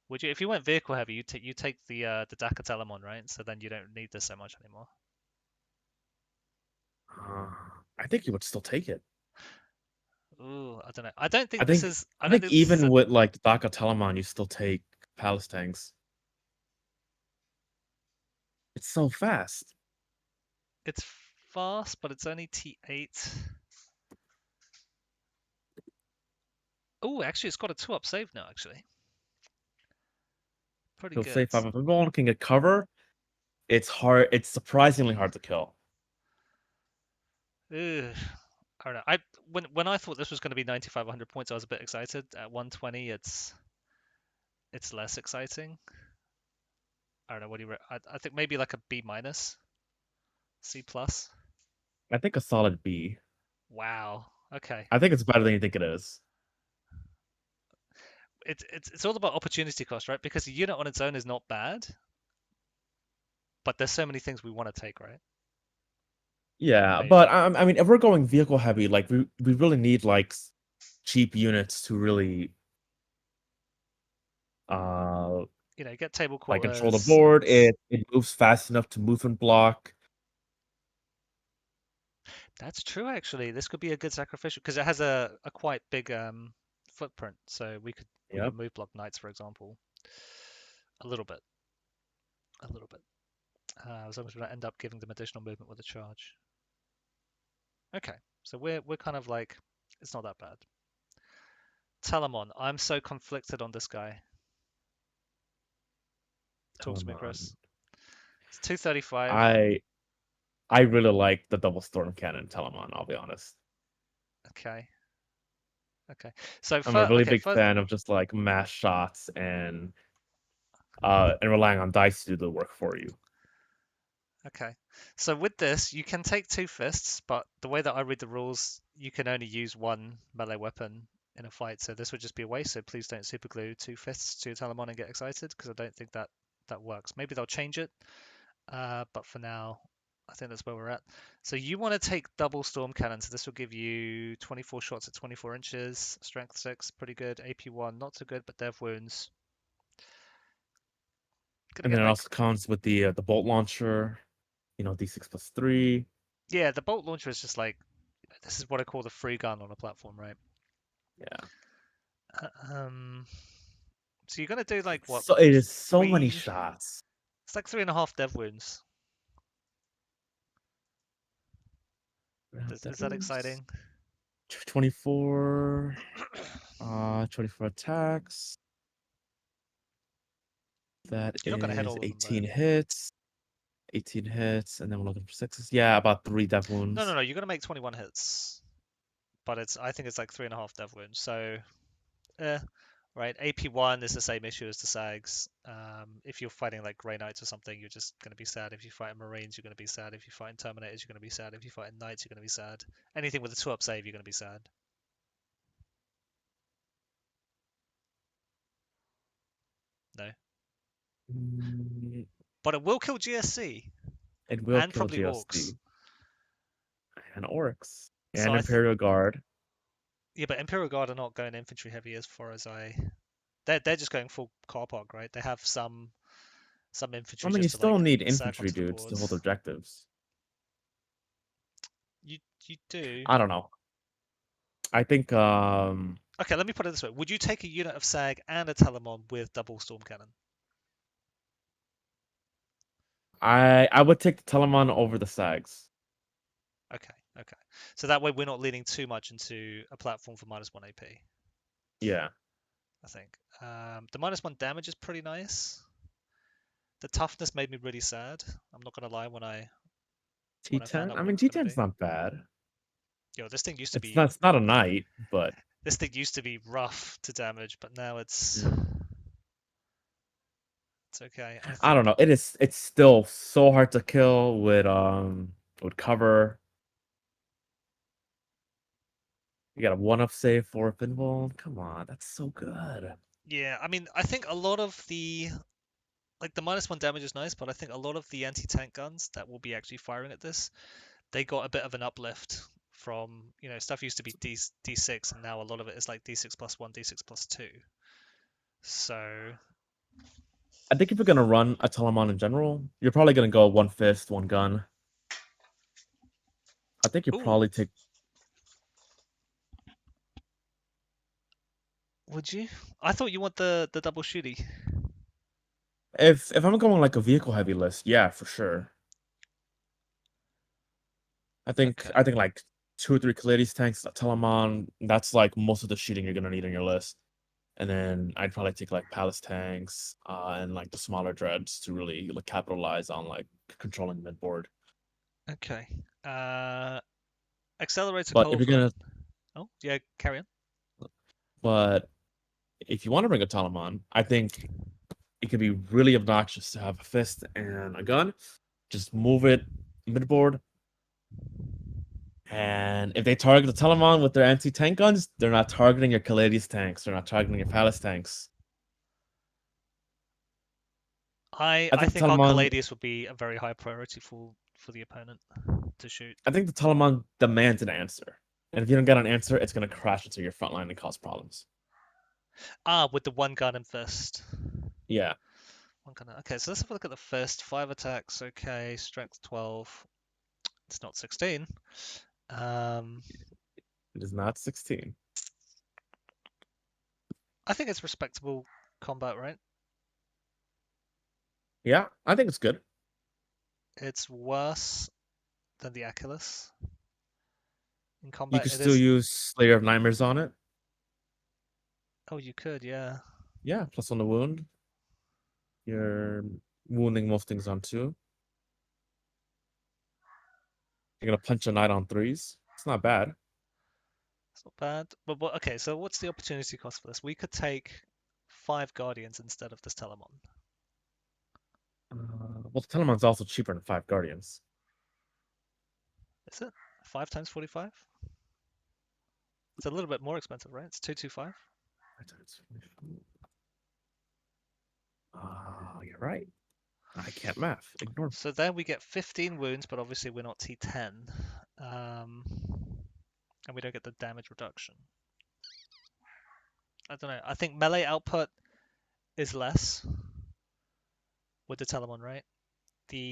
Would you, if you went vehicle heavy, you take the Dakar telemon, right? So then you don't need this so much anymore. I think you would still take it. Ooh, I don't know. I don't I think this think is. I I don't think think this is even a. with like Dhaka Telemon, you still take Palace tanks. It's so fast. It's fast, but it's only T8. Oh, actually, it's got a 2-up save now. Actually, pretty He'll good. say 5. If everyone can get cover, it's hard. It's surprisingly hard to kill. Ugh. I don't know. When I thought this was going to be 95, 100 points, I was a bit excited. At 120, it's less exciting. I don't know. What do you? I think maybe like a B minus, C plus. I think a solid B. Wow. Okay. I think it's better than you think it is. It's all about opportunity cost, right? Because the unit on its own is not bad, but there's so many things we want to take, right? Yeah, but Maybe. I mean, if we're going vehicle heavy, like we really need like cheap units to really uh Get table like control the quarters board. and It moves fast enough to move and block. that's true actually. This could be a good sacrificial because it has a quite big footprint, so we could Yep. move block knights, for example, a little bit, a little bit. As long as we don't end up giving them additional movement with a charge. Okay, so we're kind of like it's not that bad. Telemon, I'm so conflicted on this guy. Talk to me, Telemon. Chris. It's 235. I really like the double storm cannon Telemon, I'll be honest. Okay. Okay. So I'm a really okay, big fan of just like mass shots and relying on dice to do the work for you. okay. So with this, you can take 2 fists, but the way that I read the rules, you can only use 1 melee weapon in a fight. So this would just be a waste. So please don't superglue 2 fists to your Telemon and get excited because I don't think that works. Maybe they'll change it. But for now, I think that's where we're at. So you want to take double storm cannon. So this will give you 24 shots at 24 inches, strength 6, pretty good. AP1, not so good, but dev wounds. Gonna And get then it that. also comes with the bolt launcher, D6+3. Yeah, the bolt launcher is just like this is what I call the free gun on a platform, right? Yeah. So you're gonna do like what? So it is so many 3? shots. It's like 3.5 dev wounds. Is that Wounds. exciting? 24 24 attacks. That You're not gonna hit is all of them though. 18 hits. 18 hits, and then we're looking for 6s. Yeah, about 3 death wounds. No. You're gonna make 21 hits, but I think it's like 3.5 dev wounds. So, right. AP1 is the same issue as the sags. If you're fighting like Grey Knights or something, you're just gonna be sad. If you fight Marines, you're gonna be sad. If you fight Terminators, you're gonna be sad. If you fight Knights, you're gonna be sad. Anything with a 2-up save, you're gonna be sad. No. Mm, But it will kill GSC It will and kill probably Orcs. GSD and Oryx So and Imperial Guard. yeah, but Imperial Guard are not going infantry heavy as far as they're just going full car park, right? They have some I infantry mean, you just to still like need sack infantry onto the dudes to hold boards. objectives. You do. I don't know. I think Okay, let me put it this way. Would you take a unit of Sag and a Telemon with double storm cannon? I would take the Telemon over the Sags. Okay, okay. So that way we're not leaning too much into a platform for -1 AP, Yeah. I think. The -1 damage is pretty nice. The toughness made me really sad. I'm not gonna lie when I found T10. out I what it mean, was gonna T10's be. not bad. Yo, It's not. It's not a knight, but this thing used to be rough to damage, but now it's mm, it's okay. I I don't think know. It is. It's still so hard to kill with cover. You got a 1-up save for a pinball. Come on, that's so good. yeah, I mean I think a lot of the like the -1 damage is nice, but I think a lot of the anti-tank guns that will be actually firing at this, they got a bit of an uplift from, stuff used to be D6 and now a lot of it is like D6 plus 1, D6 plus 2. So, I think if you're gonna run a Telemon in general, you're probably gonna go one fist, one gun. I think you ooh, probably take would you? I thought you want the double shooty. if I'm going like a vehicle heavy list, yeah, for sure. Okay. I think like 2 or 3 caladius tanks, a Telemon, that's like most of the shooting you're gonna need on your list. And then I'd probably take like Pallas tanks, and like the smaller dreads to really like capitalize on like controlling midboard. Okay. Uh accelerated But if hold you're rate. gonna Oh, yeah, carry on. but if you want to bring a Telemon, I think it can be really obnoxious to have a fist and a gun. Just move it midboard. And if they target the Telemon with their anti-tank guns, they're not targeting your Caladius tanks. They're not targeting your Pallas tanks. I I think the think our Telemon caladius would be a very high priority for the opponent to shoot. I think the Telemon demands an answer. And if you don't get an answer, it's gonna crash into your front line and cause problems. Ah, with the one gun and fist. Yeah, One gun. Okay, so let's have a look at the fist. 5 attacks. Okay, strength 12. It's not 16. Um, it is not 16. I think it's respectable combat, right? Yeah, I think it's good. It's worse than the achillus in You combat. could It still is. use Slayer of Nightmares on it. Oh, you could, yeah. Yeah, plus on the wound. You're wounding most things on 2. You're gonna punch a knight on 3s. It's not bad. It's not bad. But okay, so what's the opportunity cost for this? We could take 5 guardians instead of this Telemon. Well, the Telemon's also cheaper than 5 Guardians. Is it? 5 times 45? It's a little bit more expensive, right? It's 225. You're right. I can't math. Ignore me. So then we get 15 wounds, but obviously we're not T10. Um, and we don't get the damage reduction. I don't know. I think melee output is less with the Telemon, right?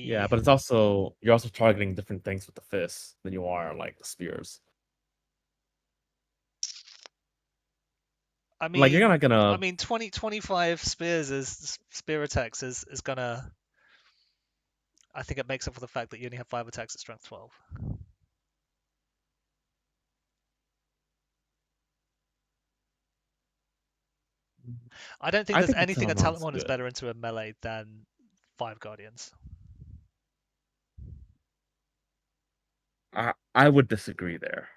Yeah, The but it's also you're also targeting different things with the fists than you are like the spears. I Like you're mean, not I gonna mean, 25 spears is spear attacks is gonna. I think it makes up for the fact that you only have 5 attacks at strength 12. I don't think I there's think the anything a Telemon's Telemon is good. better into a melee than 5 guardians. I would disagree there.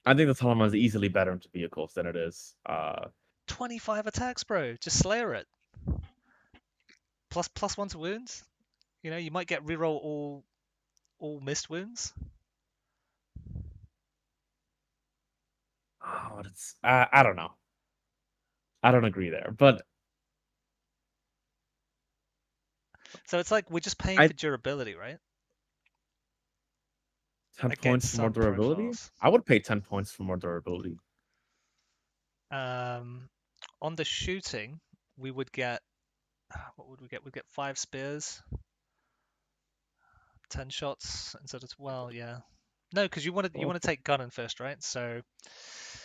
I think the Telemon's easily better into vehicles than it is. 25 attacks, bro. Just Slayer it. Plus 1 to wounds. You might get reroll all missed wounds. It's I don't know. I don't agree there, but So it's like we're just paying I for durability, right? 10 points Against for more some durability. profiles. I would pay 10 points for more durability. Um, on the shooting, we would get what would we get? We'd get 5 spears, 10 shots instead of, well, yeah. No, because you want to Oh, take gunning first, right? So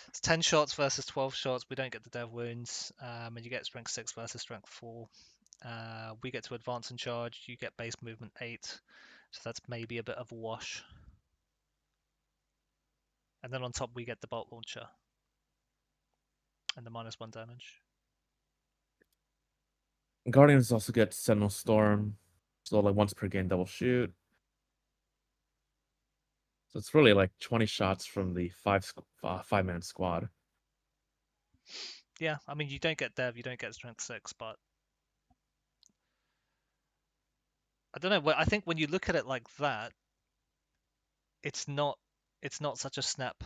it's 10 shots versus 12 shots. We don't get the dev wounds, and you get strength 6 versus strength 4. We get to advance and charge. You get base movement 8, so that's maybe a bit of a wash. And then on top we get the bolt launcher and the -1 damage. Guardians also get Sentinel Storm, so like once per game double shoot. So it's really like 20 shots from the 5-man squad. Yeah, I mean you don't get dev, you don't get strength 6, but I don't know. I think when you look at it like that, it's not such a snap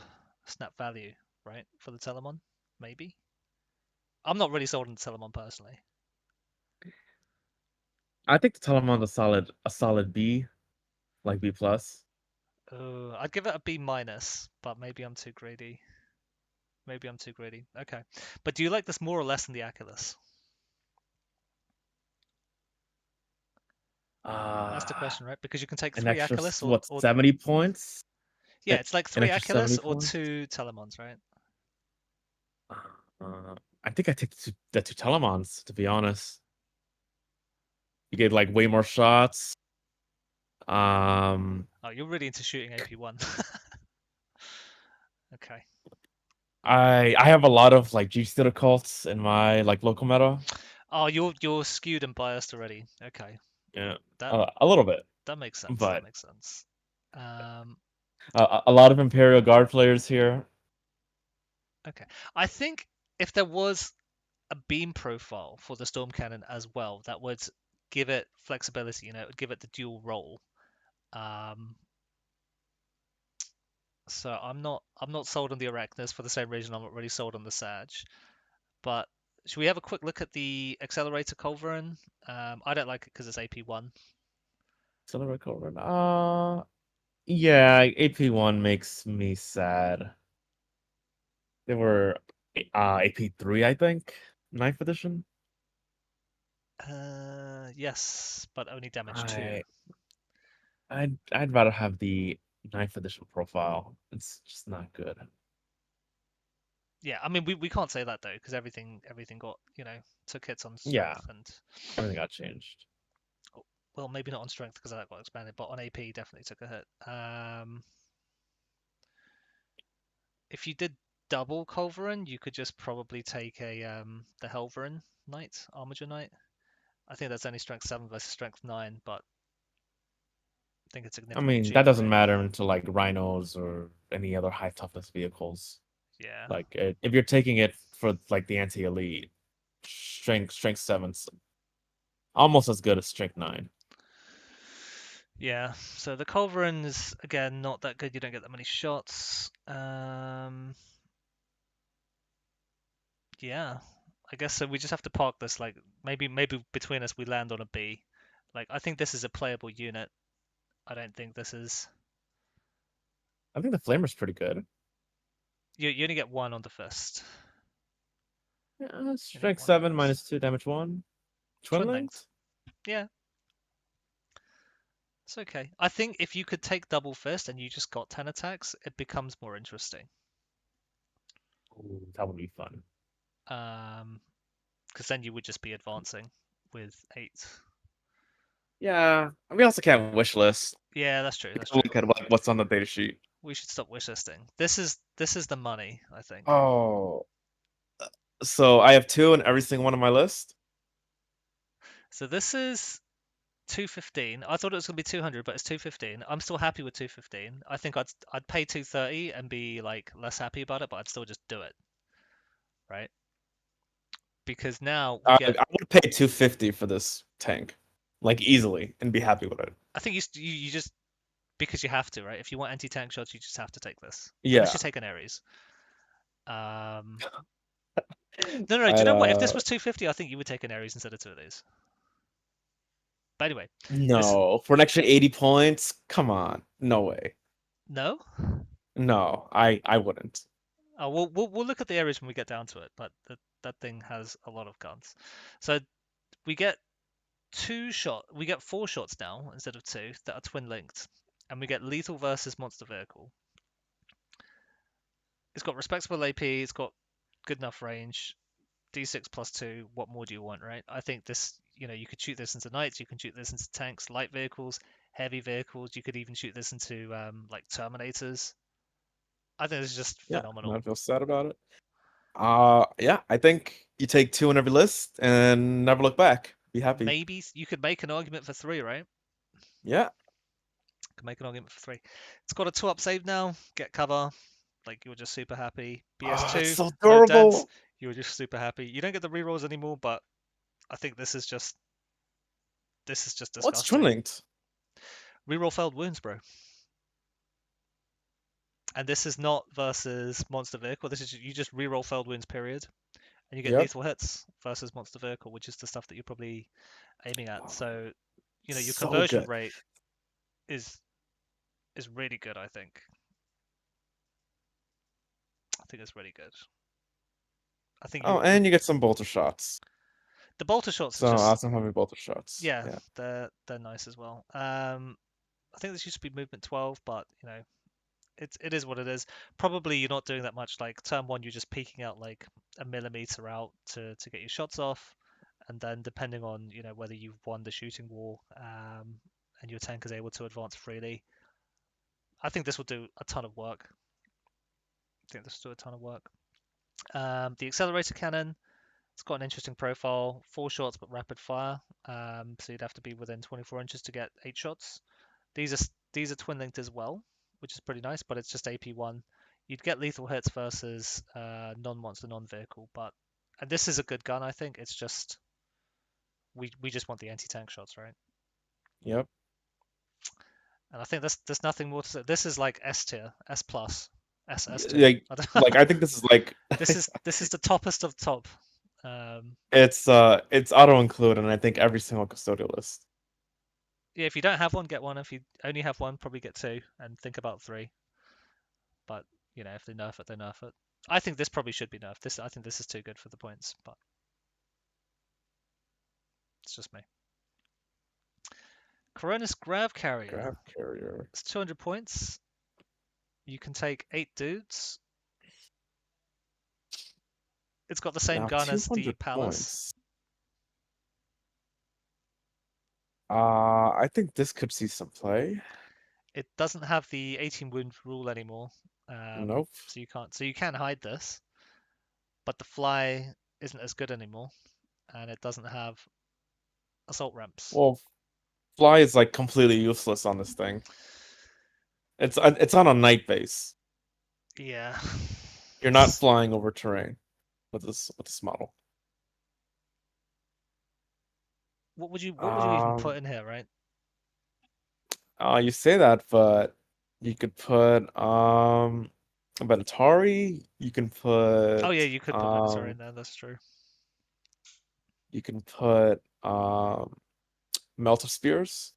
value, right? For the telemon, maybe. I'm not really sold on the telemon personally. I think the Telemon's a solid B, like B plus. I'd give it a B minus, but maybe I'm too greedy. Maybe I'm too greedy. Okay, but do you like this more or less than the achillus? That's the Uh question, right? Because you can take an 3 extra achillus what, or 70 points? yeah, it's like An 3 extra 70 achillus or points? 2 telemons, right? I think I take the two Telemons, to be honest. You get like way more shots. Um, Oh, you're really into shooting AP1. Okay. I have a lot of like G Steel cults in my like local meta. Oh, you're skewed and biased already. Okay. Yeah, That a little bit, that makes sense. That but makes sense. Um, a lot of Imperial Guard players here. okay. I think if there was a beam profile for the storm cannon as well, that would give it flexibility. It would give it the dual role. Um, so I'm not sold on the Arachnus for the same reason I'm not really sold on the Sag. But should we have a quick look at the accelerator culverin? I don't like it because it's AP1. Silver Cobra. Yeah, AP1 makes me sad. They were AP3, I think, ninth edition. Yes, but only damage 2. I I'd rather have the ninth edition profile. It's just not good. Yeah, I mean we can't say that though because everything got took hits on Yeah, strength and everything got changed. well maybe not on strength because that got expanded, but on AP definitely took a hit. If you did double culverin, you could just probably take a the Helverin Knight, Armiger Knight. I think that's only strength 7 versus strength 9, but I think it's I significantly mean, that cheaper, doesn't right? matter into like rhinos or any other high toughness vehicles. Yeah. Like if you're taking it for like the anti-elite, strength seven's almost as good as strength 9. Yeah, so the Culverin's again not that good. You don't get that many shots. Yeah, I guess so. We just have to park this. Like maybe between us we land on a B. Like I think this is a playable unit. I don't think this is. I think the flamer's pretty good. You only get 1 on the fist. Yeah, You only get strength 1 7 bonus. -2 damage 1. Twin Twin linked. linked? Yeah, it's okay. I think if you could take double fist and you just got 10 attacks, it becomes more interesting. Ooh, that would be fun. Because then you would just be advancing with 8. Yeah, we also can't wish list. Yeah, that's true. We That's can true. look at what's on the data sheet. We should stop wishlisting. This is the money, I think. Oh, so I have 2 in every single one on my list. So this is 215. I thought it was gonna be 200, but it's 215. I'm still happy with 215. I think I'd pay 230 and be like less happy about it, but I'd still just do it, right? Because now we I get. would pay 250 for this tank, like easily, and be happy with it. I think you just because you have to, right? If you want anti-tank shots, you just have to take this, unless Yeah. you take an Ares. Um, no. Do you I'd know what? If this was 250, I think you would take an Ares instead of 2 of these. But anyway, this no, for an extra 80 points. Come on, no way. no. No, I wouldn't. Oh, we'll look at the areas when we get down to it, but that thing has a lot of guns. So we get 4 shots now instead of 2 that are twin linked. and we get lethal versus monster vehicle. It's got respectable AP, it's got good enough range, D6 plus 2, what more do you want, right? I think this, you could shoot this into knights, you can shoot this into tanks, light vehicles, heavy vehicles, you could even shoot this into like Terminators. I think this is just Yeah, phenomenal. not feel sad about it. Yeah, I think you take two in every list and never look back. Be happy. Maybe you could make an argument for 3, right? Yeah. Could make an argument for 3. It's got a 2-up save now, get cover, like you're just super happy. Oh, it's BS2, so no dents, durable. you're just super happy. You don't get the rerolls anymore, but I think this is just What's twin disgusting. linked? Reroll failed wounds, bro. And this is not versus monster vehicle. This is you just reroll failed wounds, period, and you get Yep. lethal hits versus monster vehicle, which is the stuff that you're probably aiming at. Oh, So, your so conversion good. rate is is really good. I think it's really good. I think Oh, you and you get some bolter shots. the bolter shots are So just awesome heavy bolter shots. yeah, Yeah. they're nice as well. I think this used to be movement 12, but it is what it is. Probably you're not doing that much. Like turn one, you're just peeking out like a millimeter out to get your shots off, and then depending on whether you've won the shooting war, and your tank is able to advance freely, I think this will do a ton of work. I think this will do a ton of work. The accelerator cannon, it's got an interesting profile. 4 shots but rapid fire. So you'd have to be within 24 inches to get 8 shots. These are twin linked as well, which is pretty nice, but it's just AP1. You'd get lethal hits versus non-monster, non-vehicle, and this is a good gun, I think. It's just we just want the anti-tank shots, right? Yep. And I think there's nothing more to say. This is like S tier, S plus, S tier. Like, I think this is like This is the toppest of top. Um, it's auto include, and I think every single custodial list. yeah, if you don't have one, get one. If you only have one, probably get two, and think about three. But if they nerf it, they nerf it. I think this probably should be nerfed. I think this is too good for the points, but it's just me. Coronus Grav Carrier. Grab carrier. It's 200 points. You can take 8 dudes. It's got the same Now gun as the 200 Pallas. points. I think this could see some play. It doesn't have the 18 wound rule anymore, Nope. so you can't. So you can hide this, but the fly isn't as good anymore, and it doesn't have assault ramps. Well, fly is like completely useless on this thing. It's on a night base. Yeah. You're not flying over terrain with this model. What would you even Um, put in here, right? you say that, but you could put a venatari. You can Oh put yeah, you could put Venatari in there. That's true. you can put melter spears.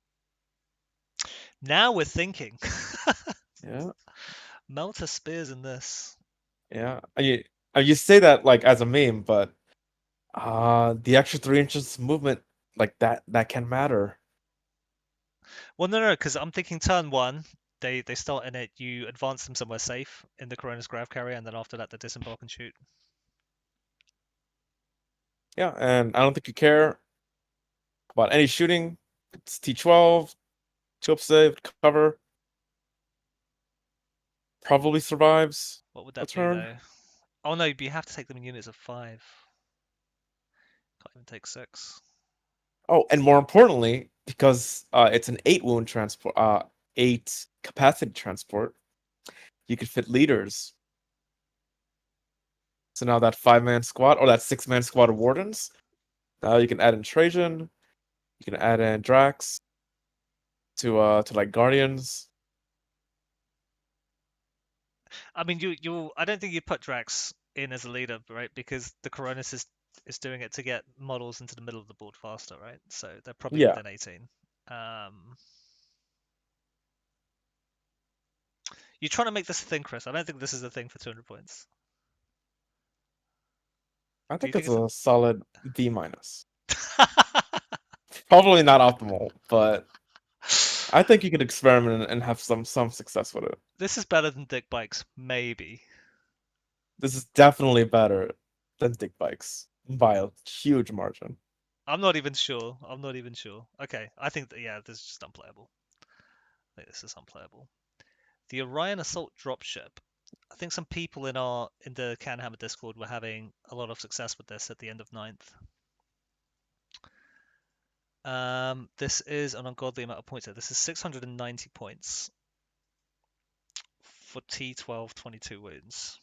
Now we're thinking. Yeah, Melter spears in this. yeah. You say that like as a meme, but the extra 3 inches movement like that can matter. Well, no, because I'm thinking turn one, they start in it. You advance them somewhere safe in the Corona's Grav Carrier, and then after that, they disembark and shoot. Yeah, and I don't think you care about any shooting. It's T12, 2-up save, cover. Probably survives What would a that be turn. though? Oh no, but you have to take them in units of 5. Can't even take 6. Oh, and more importantly, because it's an 8 wound transport, 8 capacity transport, you could fit leaders. So now that 5-man squad or that 6-man squad of wardens, now you can add in Trajan, you can add in Drax to like guardians. I mean, I don't think you put Drax in as a leader, right? Because the Coronis is doing it to get models into the middle of the board faster, right? So they're probably Yeah, within 18. Um, you're trying to make this a thing, Chris. I don't think this is a thing for 200 points. I Do you think think it's it's a a solid B minus. Probably not optimal, but I think you could experiment and have some success with it. This is better than dick bikes, maybe. This is definitely better than dick bikes by a huge margin. I'm not even sure. I'm not even sure. Okay, I think that yeah, this is just unplayable. I think this is unplayable. The Orion assault dropship. I think some people in the Canhammer Discord were having a lot of success with this at the end of ninth. This is an ungodly amount of points here. This is 690 points for T12 22 wounds.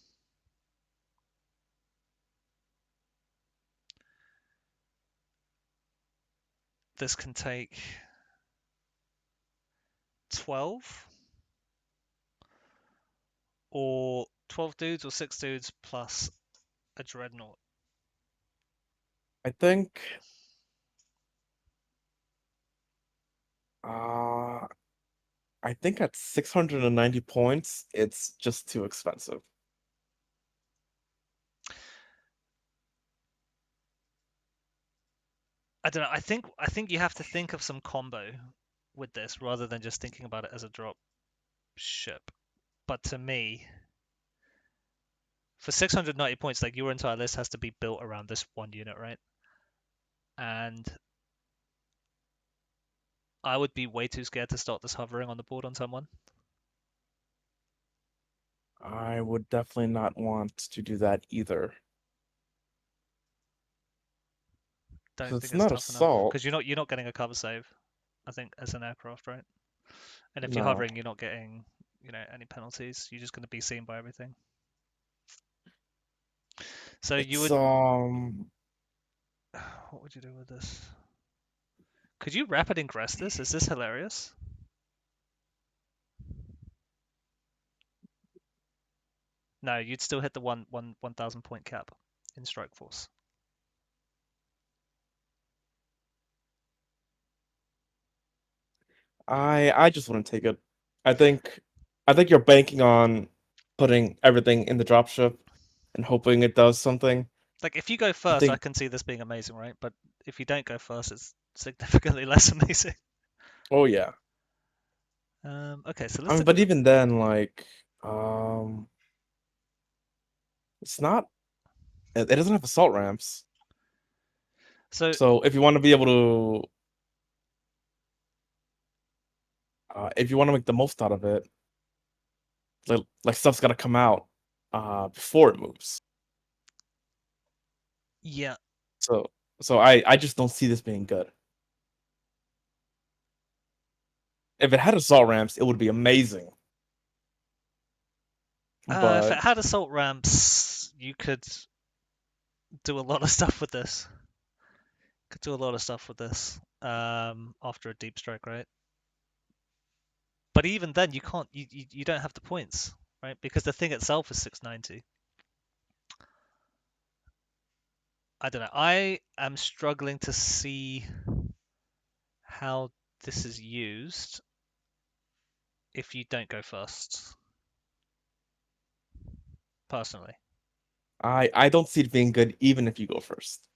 This can take 12 or 12 dudes or 6 dudes plus a dreadnought. I think uh I think at 690 points, it's just too expensive. I don't know. I think you have to think of some combo with this rather than just thinking about it as a drop ship. But to me, for 690 points, like your entire list has to be built around this one unit, right? And I would be way too scared to start this hovering on the board on someone. I would definitely not want to do that either. Don't 'Cause think it's it's not tough enough assault. because you're not getting a cover save. I think as an aircraft, right? And if you're No. hovering, you're not getting any penalties. You're just going to be seen by everything. So you It's would what would you do with this? Could you rapid ingress this? Is this hilarious? No, you'd still hit the 1,000 point cap in strike force. I just wouldn't take it. I think I think you're banking on putting everything in the dropship and hoping it does something. Like if you go I first, I think can see this being amazing, right? But if you don't go first, it's significantly less amazing. oh yeah. Okay, so I let's mean, look at but the. even then, like, it's not. It doesn't have assault ramps. So So if you want to be able to, if you want to make the most out of it, like stuff's got to come out, before it moves. yeah, So I just don't see this being good. If it had assault ramps, it would be amazing. if But it had assault ramps, you could do a lot of stuff with this. Could do a lot of stuff with this. After a deep strike, right? But even then, you can't. You don't have the points, right? Because the thing itself is 690. I don't know. I am struggling to see how this is used if you don't go first, personally. I don't see it being good even if you go first.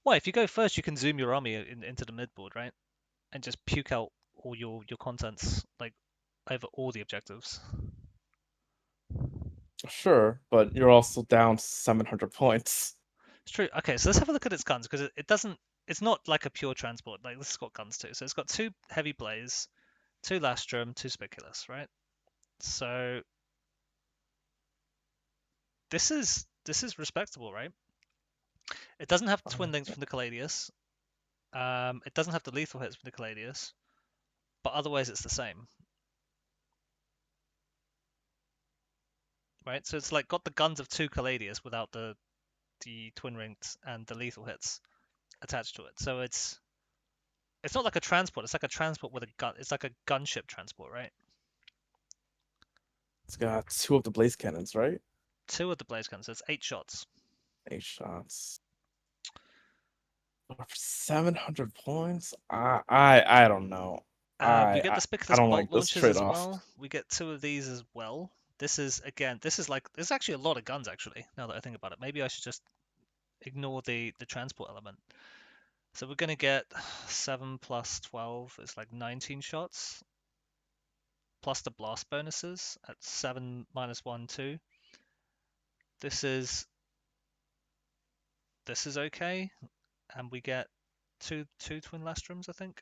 Well, if you go first, you can zoom your army into the midboard, right? And just puke out all your contents, like over all the objectives. Sure, but you're also down 700 points. It's true. Okay, so let's have a look at its guns because it doesn't. It's not like a pure transport. Like this has got guns too. So it's got 2 heavy blaze, 2 lastrum, 2 spiculus, right? So this is respectable, right? It doesn't have twin links from the caladius. It doesn't have the lethal hits from the caladius, but otherwise it's the same, right? So it's like got the guns of 2 caladius without the twin rings and the lethal hits attached to it. So it's not like a transport. It's like a transport with a gun. It's like a gunship transport, right? It's got 2 of the blaze cannons, right? 2 of the blaze guns. So it's 8 shots. 8 shots. For 700 points? I don't know. We get the I spiculus don't bolt like this launchers as trade-off. well. We get 2 of these as well. This is again. This is like. There's actually a lot of guns actually. Now that I think about it, maybe I should just ignore the transport element. So we're gonna get 7 plus 12 is like 19 shots, plus the blast bonuses at 7 minus 1, 2. This is okay, and we get two twin lastrums, I think.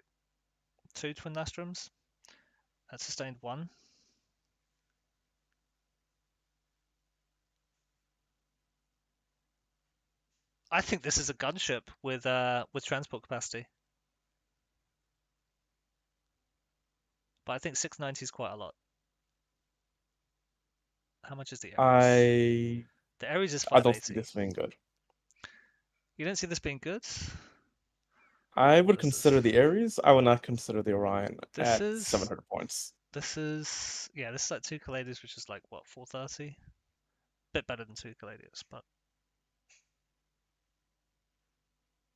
2 twin lastrums at sustained 1. I think this is a gunship with transport capacity. But I think 690 is quite a lot. How much is the Ares? The Ares is I don't see 580. this being good. You don't see this being good? I would What is this? consider the Ares. I would not consider the Orion This at is 700 points. this is yeah, this is like 2 caladius, which is like what, 430? Bit better than 2 caladius, but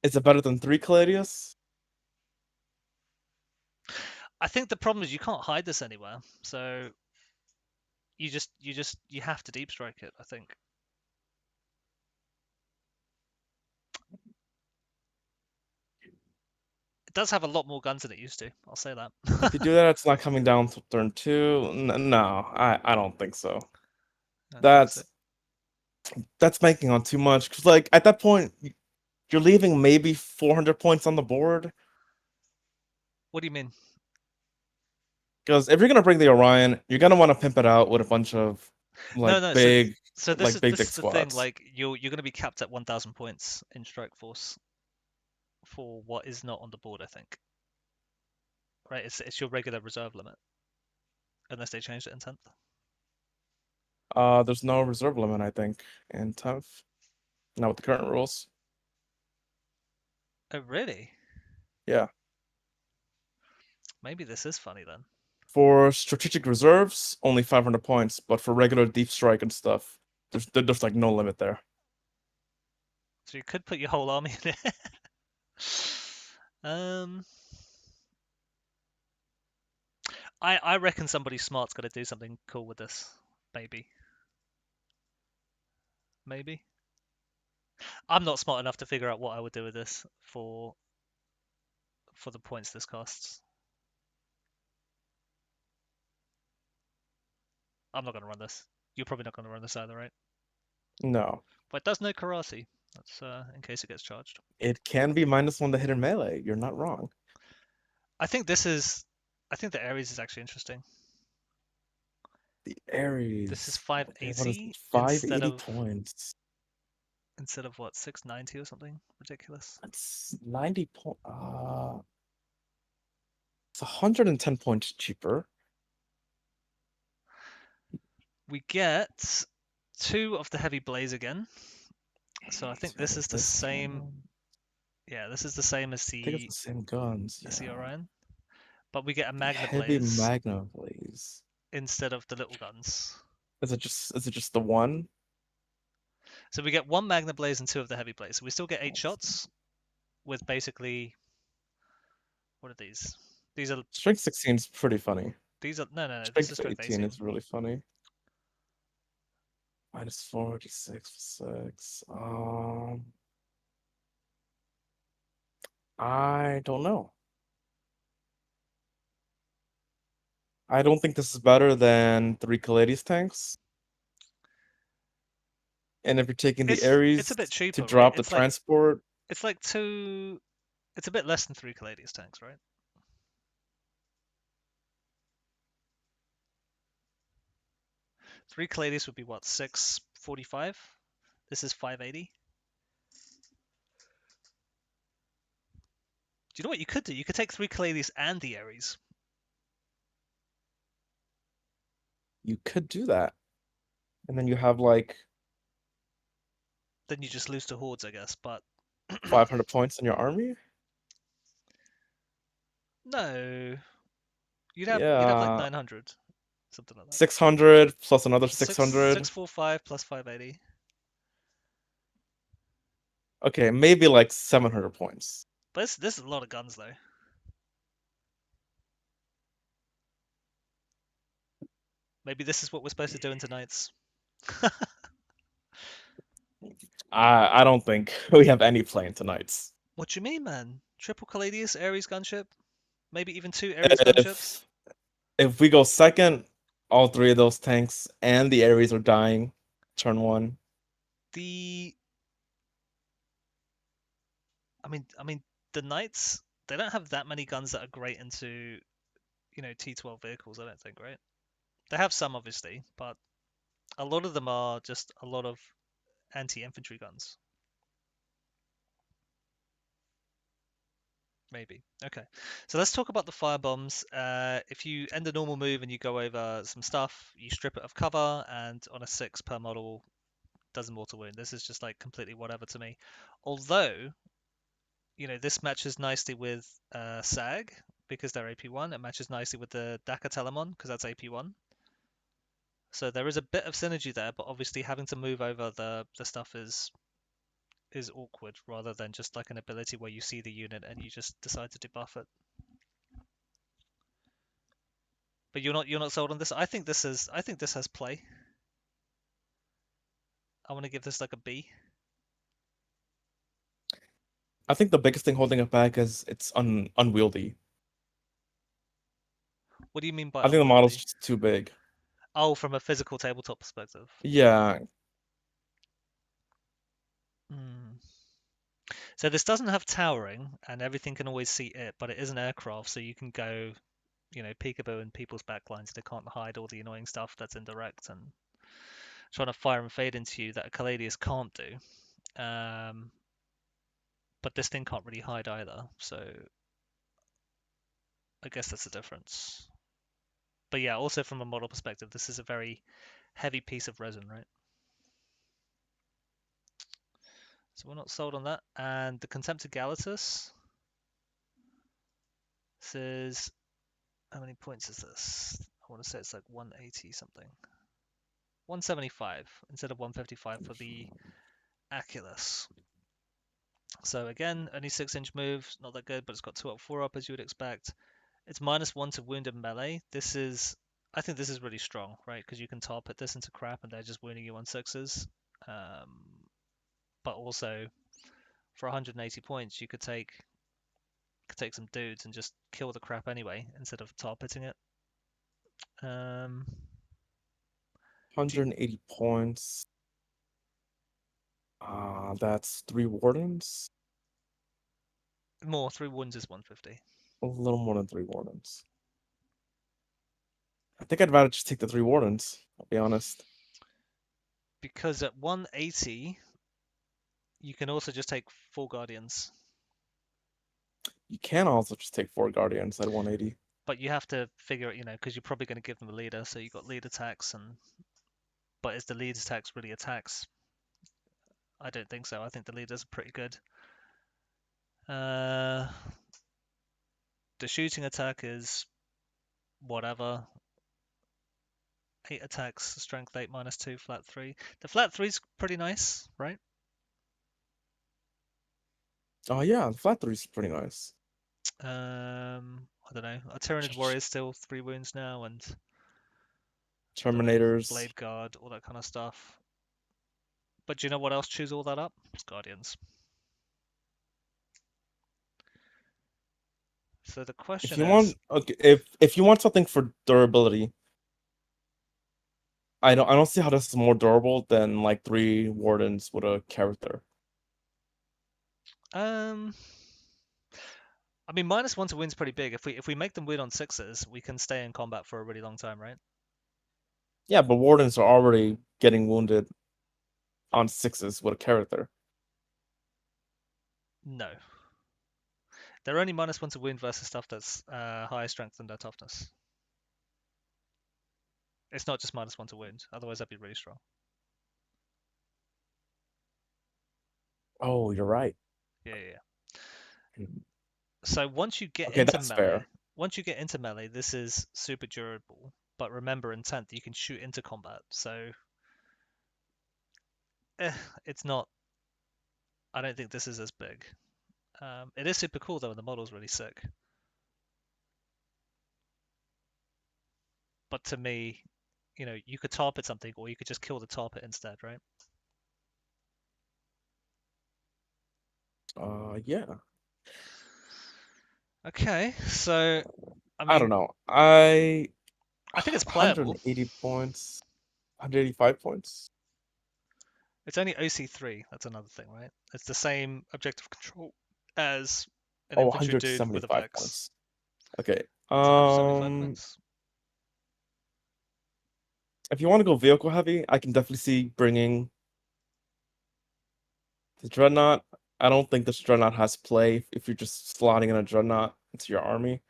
Is it better than 3 caladius? I think the problem is you can't hide this anywhere. So you have to deep strike it, I think. It does have a lot more guns than it used to, I'll say that. If you do that, it's not coming down to turn 2. No, I don't think so. I don't think so. That's banking on too much. Because, like, at that point, you're leaving maybe 400 points on the board. What do you mean? Because if you're gonna bring the Orion, you're gonna want to pimp it out with a bunch of No, like no. big, So like big this dick is the thing. squads. Like you're going to be capped at 1,000 points in strike force for what is not on the board. I think. Right. It's your regular reserve limit, unless they changed it in 10th. There's no reserve limit, I think, in 10th. Not with the current rules. Oh really? Yeah. Maybe this is funny then. For strategic reserves, only 500 points, but for regular deep strike and stuff, there's like no limit there. So you could put your whole army in it. um. I reckon somebody smart's got to do something cool with this. Maybe. Maybe. I'm not smart enough to figure out what I would do with this for the points this costs. I'm not going to run this. You're probably not going to run this either, right? No. But it does know karate. That's in case it gets charged. It can be -1 to hit in melee. You're not wrong. I think the Ares is actually interesting. The This is Ares. Okay, what is 580 it? 580 points. instead of what, 690 or something ridiculous. That's 90 point. It's 110 points cheaper. We get 2 of the heavy blaze again. So I think this is the same. Yeah, this is the same as I think it's the the same guns. Orion, but we get a The magna heavy blaze magna blaze. instead of the little guns. Is it just the one? So we get 1 magna blaze and 2 of the heavy blaze. So we still get 8 shots with basically, what are these? These are Strength 16 is pretty funny. no. This is Strength strength 18 18. is really funny. -46 for 6. I don't know. I don't think this is better than 3 Caladius tanks. And if you're taking the It's a Ares bit to cheaper, right? drop the transport, It's like 2. It's a bit less than 3 caladius tanks, right? 3 caladius would be what, 645? This is 580. Do you know what you could do? You could take 3 caladius and the Ares. you could do that. And then you have like Then you just lose to hordes, I guess. But 500 points in your army. no, you'd have like Yeah, 900, something like that. 600 plus another So 600. 645 plus 580. Okay, maybe like 700 points. But this is a lot of guns though. Maybe this is what we're supposed to do in tonight's. I don't think we have any play in tonight's. What do you mean, man? triple caladius Ares gunship, maybe even 2 Ares gunships. If we go second, all 3 of those tanks and the Ares are dying. Turn 1. The I mean the Knights, they don't have that many guns that are great into, T12 vehicles, I don't think, right? They have some obviously, but a lot of them are just a lot of anti-infantry guns. Maybe. Okay. So let's talk about the fire bombs. If you end a normal move and you go over some stuff, you strip it of cover, and on a 6 per model, does a mortal wound. This is just like completely whatever to me. Although, this matches nicely with SAG because they're AP1. It matches nicely with the Daka telemon because that's AP1. So there is a bit of synergy there, but obviously having to move over the stuff is awkward rather than just like an ability where you see the unit and you just decide to debuff it. But you're not sold on this. I think this has play. I want to give this like a B. I think the biggest thing holding it back is it's unwieldy. What do you mean by I think the model's unwieldy? just too big. Oh, from a physical tabletop perspective. Yeah, Hmm. So this doesn't have towering, and everything can always see it, but it is an aircraft, so you can go, peekaboo in people's backlines. They can't hide all the annoying stuff that's indirect and trying to fire and fade into you that a caladius can't do. But this thing can't really hide either, so I guess that's the difference. But yeah, also from a model perspective, this is a very heavy piece of resin, right? So we're not sold on that. And the Contemptor Galatus says, how many points is this? I want to say it's like 180 something. 175 instead of 155 for the Achillus. So again, only 6-inch move, not that good, but it's got 2 up, 4 up as you would expect. It's -1 to wound and melee. I think this is really strong, right? Because you can tar put this into crap and they're just wounding you on 6s. But also, for 180 points, you could take some dudes and just kill the crap anyway instead of tar pitting it. Um, 180 points. That's 3 wardens. more 3 wounds is 150. A little more than 3 wardens. I think I'd rather just take the 3 wardens, I'll be honest. Because at 180, you can also just take 4 guardians. You can also just take 4 guardians at 180. But you have to figure it, because you're probably going to give them a leader, so you've got lead attacks, but is the lead attacks really attacks? I don't think so. I think the leaders are pretty good. The shooting attack is whatever. 8 attacks, strength 8, -2, flat 3. The flat 3's pretty nice, right? Oh yeah, the flat 3 is pretty nice. I don't know. A Tyranid Warrior is still 3 wounds now, and I don't know, Terminators. Blade Guard, all that kind of stuff. But do you know what else chews all that up? It's Guardians. So the If question you is, want, okay, if you want something for durability, I don't see how this is more durable than like 3 wardens with a character. um, I mean, -1 to win's pretty big. If we make them win on 6s, we can stay in combat for a really long time, right? Yeah, but wardens are already getting wounded on 6s with a character. No. They're only -1 to win versus stuff that's higher strength than their toughness. It's not just -1 to wound, otherwise that'd be really strong. Oh, you're right. Yeah, yeah, yeah. So once you get Okay, into that's fair. melee, this is super durable. But remember, in 10th, you can shoot into combat, so it's not. I don't think this is as big. It is super cool though, and the model's really sick. But to me, you could tar pit something, or you could just kill the tar pit instead, right? Yeah. Okay, so I I don't mean, know. I I think it's playable. 180 points, 185 points. It's only OC3. That's another thing, right? It's the same objective control as an Oh, infantry dude with a 175 vex. points. Okay. It's 175 points. If you want to go vehicle heavy, I can definitely see bringing the dreadnought. I don't think this dreadnought has play if you're just slotting in a dreadnought into your army.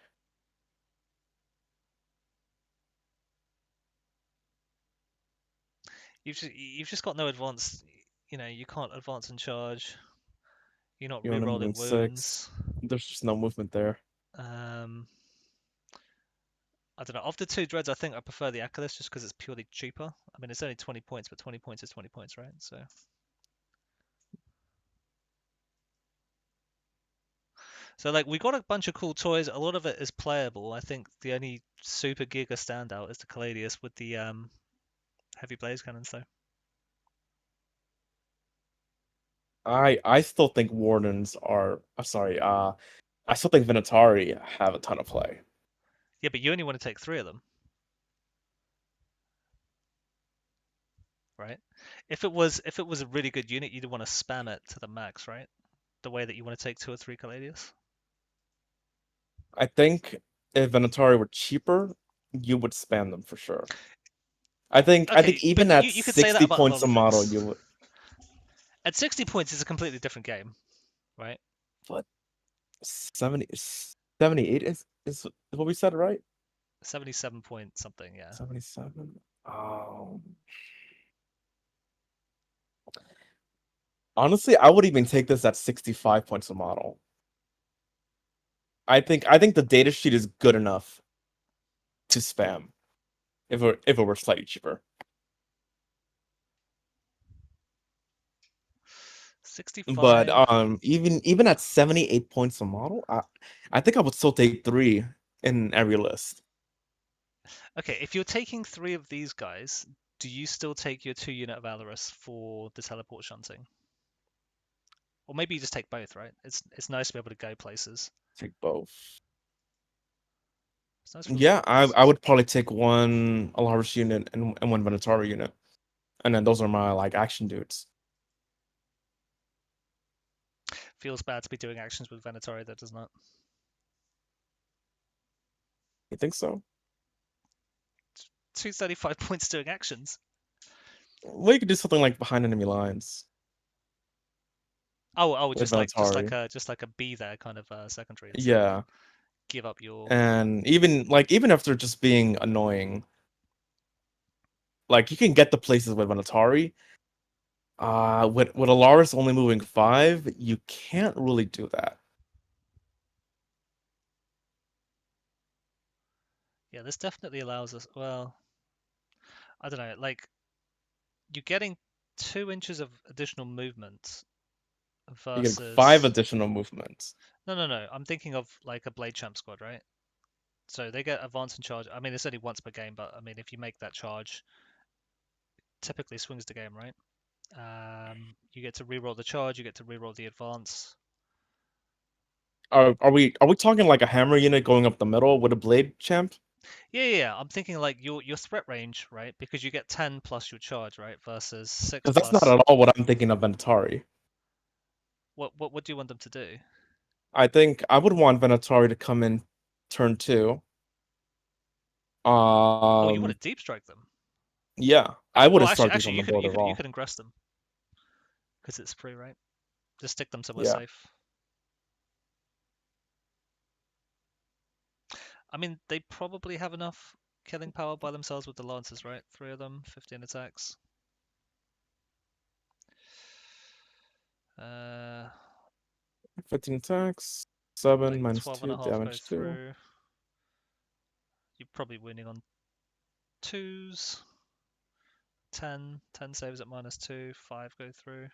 You've just got no advance. You know, you can't advance and charge. You're not You're only moving re-rolling six. wounds. There's just no movement there. Um, I don't know. Of the two dreads, I think I prefer the Achilles just because it's purely cheaper. I mean, it's only 20 points, but 20 points is 20 points, right? So like we got a bunch of cool toys. A lot of it is playable. I think the only super giga standout is the Caladius with the heavy blaze cannons, though. I still think wardens are. I'm sorry. I still think venatari have a ton of play. Yeah, but you only want to take 3 of them, right? If it was a really good unit, you'd want to spam it to the max, right? The way that you want to take 2 or 3 Caladius. I think if venatari were cheaper, you would spam them for sure. I think Okay, but even you, at you could say that 60 about a points lot a of model, things. you would. At 60 points is a completely different game, right? What 70, 78 is what we said, right? 77 point something, yeah. 77. Honestly, I would even take this at 65 points a model. I think the data sheet is good enough to spam if it were slightly cheaper. But 65. even at 78 points a model, I think I would still take 3 in every list. Okay, if you're taking 3 of these guys, do you still take your 2 unit of Valorous for the teleport shunting? Or maybe you just take both, right? It's nice to be able to go places. Take both. It's nice to be able to Yeah, go I places. would probably take one Alaris unit and one Venatari unit. And then those are my like action dudes. Feels bad to be doing actions with Venatari that does not. You think so? 235 points doing actions. Well, you could do something like behind enemy lines Oh, with just like Venatari. a be there kind of secondary instead of Yeah. give up your. And even after just being annoying, like you can get the places with Venatari. With Alaris only moving 5, you can't really do that. Yeah, this definitely allows us. Well, I don't know. Like you're getting 2 inches of additional movement You're getting 5 versus. additional movements. No. I'm thinking of like a Blade Champ squad, right? So they get advance and charge. I mean, it's only once per game, but I mean, if you make that charge, typically swings the game, right? You get to reroll the charge, you get to reroll the advance. Are we talking like a hammer unit going up the middle with a blade champ? Yeah. I'm thinking like your threat range, right? Because you get 10 plus your charge, right? Versus 6 Because that's not plus. at all what I'm thinking of Venatari. What do you want them to do? I think I would want Venatari to come in turn 2. Oh, you want Um, to deep strike them? yeah, I Well, wouldn't actually, start these actually, on you the could board you at could you all. could ingress them because it's free, right? Just stick them somewhere Yeah, safe. I mean, they probably have enough killing power by themselves with the lancers, right? 3 of them, 15 attacks. Uh, 15 attacks, 7 like minus 12 and 2 a half go damage 2. through. You're probably winning on 2s. 10 saves at -2, 5 go through.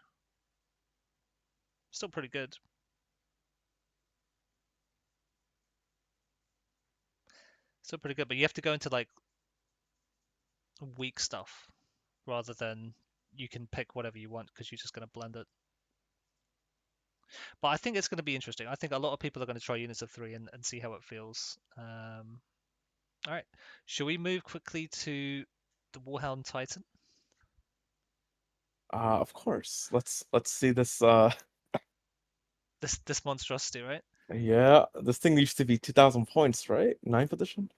Still pretty good. Still pretty good, but you have to go into like weak stuff rather than you can pick whatever you want because you're just going to blend it. But I think it's going to be interesting. I think a lot of people are going to try units of 3 and see how it feels. All right. Shall we move quickly to the Warhound Titan? Of course. Let's see this. This monstrosity, right? Yeah, this thing used to be 2,000 points, right? Ninth edition.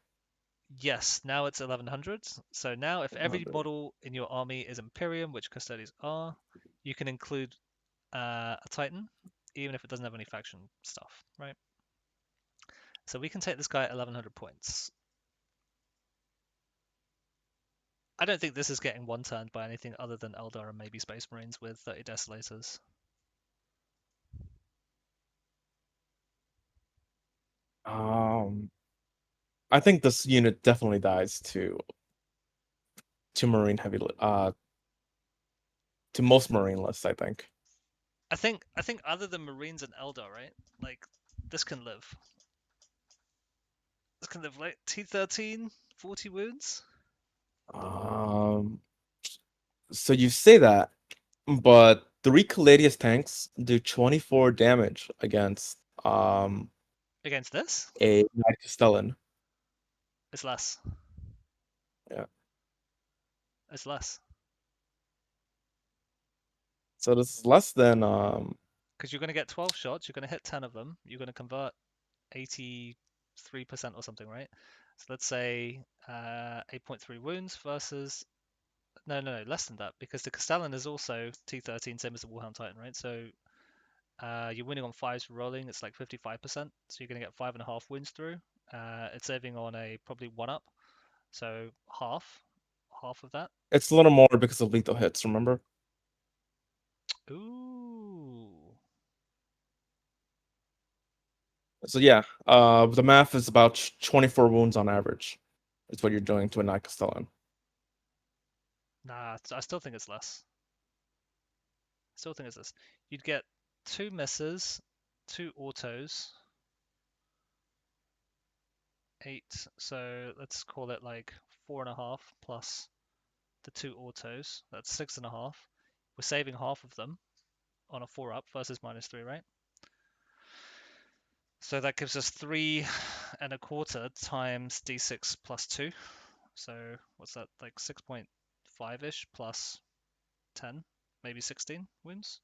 Yes, now it's 1100. So now if every 100. model in your army is Imperium, which Custodes are, you can include a Titan, even if it doesn't have any faction stuff, right? So we can take this guy at 1100 points. I don't think this is getting one-turned by anything other than Eldar and maybe Space Marines with 30 Desolators. Um, I think this unit definitely dies to marine heavy to most marine lists, I think. I think other than Marines and Eldar, right? Like this can live. This can live like T13, 40 wounds. Um, so you say that, but three caladius tanks do 24 damage against Against this, a Knight Castellan. it's less. Yeah. It's less. So this is less than Because you're going to get 12 shots, you're going to hit 10 of them, you're going to convert 83% or something, right? So let's say 8.3 wounds versus. No, less than that, because the Castellan is also T13, same as the Warhound Titan, right? So you're winning on 5s rolling, it's like 55%, so you're going to get 5.5 wounds through. It's saving on a probably 1-up, so half of that. it's a little more because of lethal hits, remember? Ooh. So yeah, the math is about 24 wounds on average. Is what you're doing to a Knight Castellan. Nah, I still think it's less. Still think it's this. You'd get 2 misses, 2 autos, 8. So let's call it like 4.5 plus the 2 autos. That's 6.5. We're saving half of them on a 4-up versus -3, right? So that gives us 3.25 times d6 plus 2. So what's that, like 6.5-ish plus 10, maybe 16 wounds?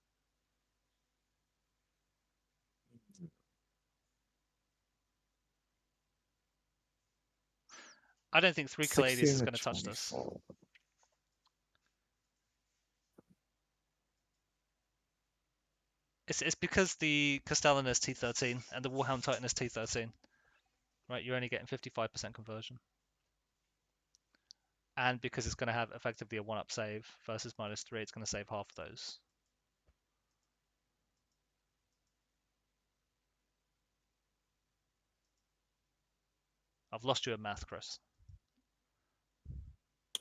I don't think 3 Caladius 16 is to going to touch this. 24. It's because the Castellan is T13 and the Warhound Titan is T13. Right, you're only getting 55% conversion. And because it's going to have effectively a 1-up save versus -3, it's going to save half of those. I've lost you at math, Chris.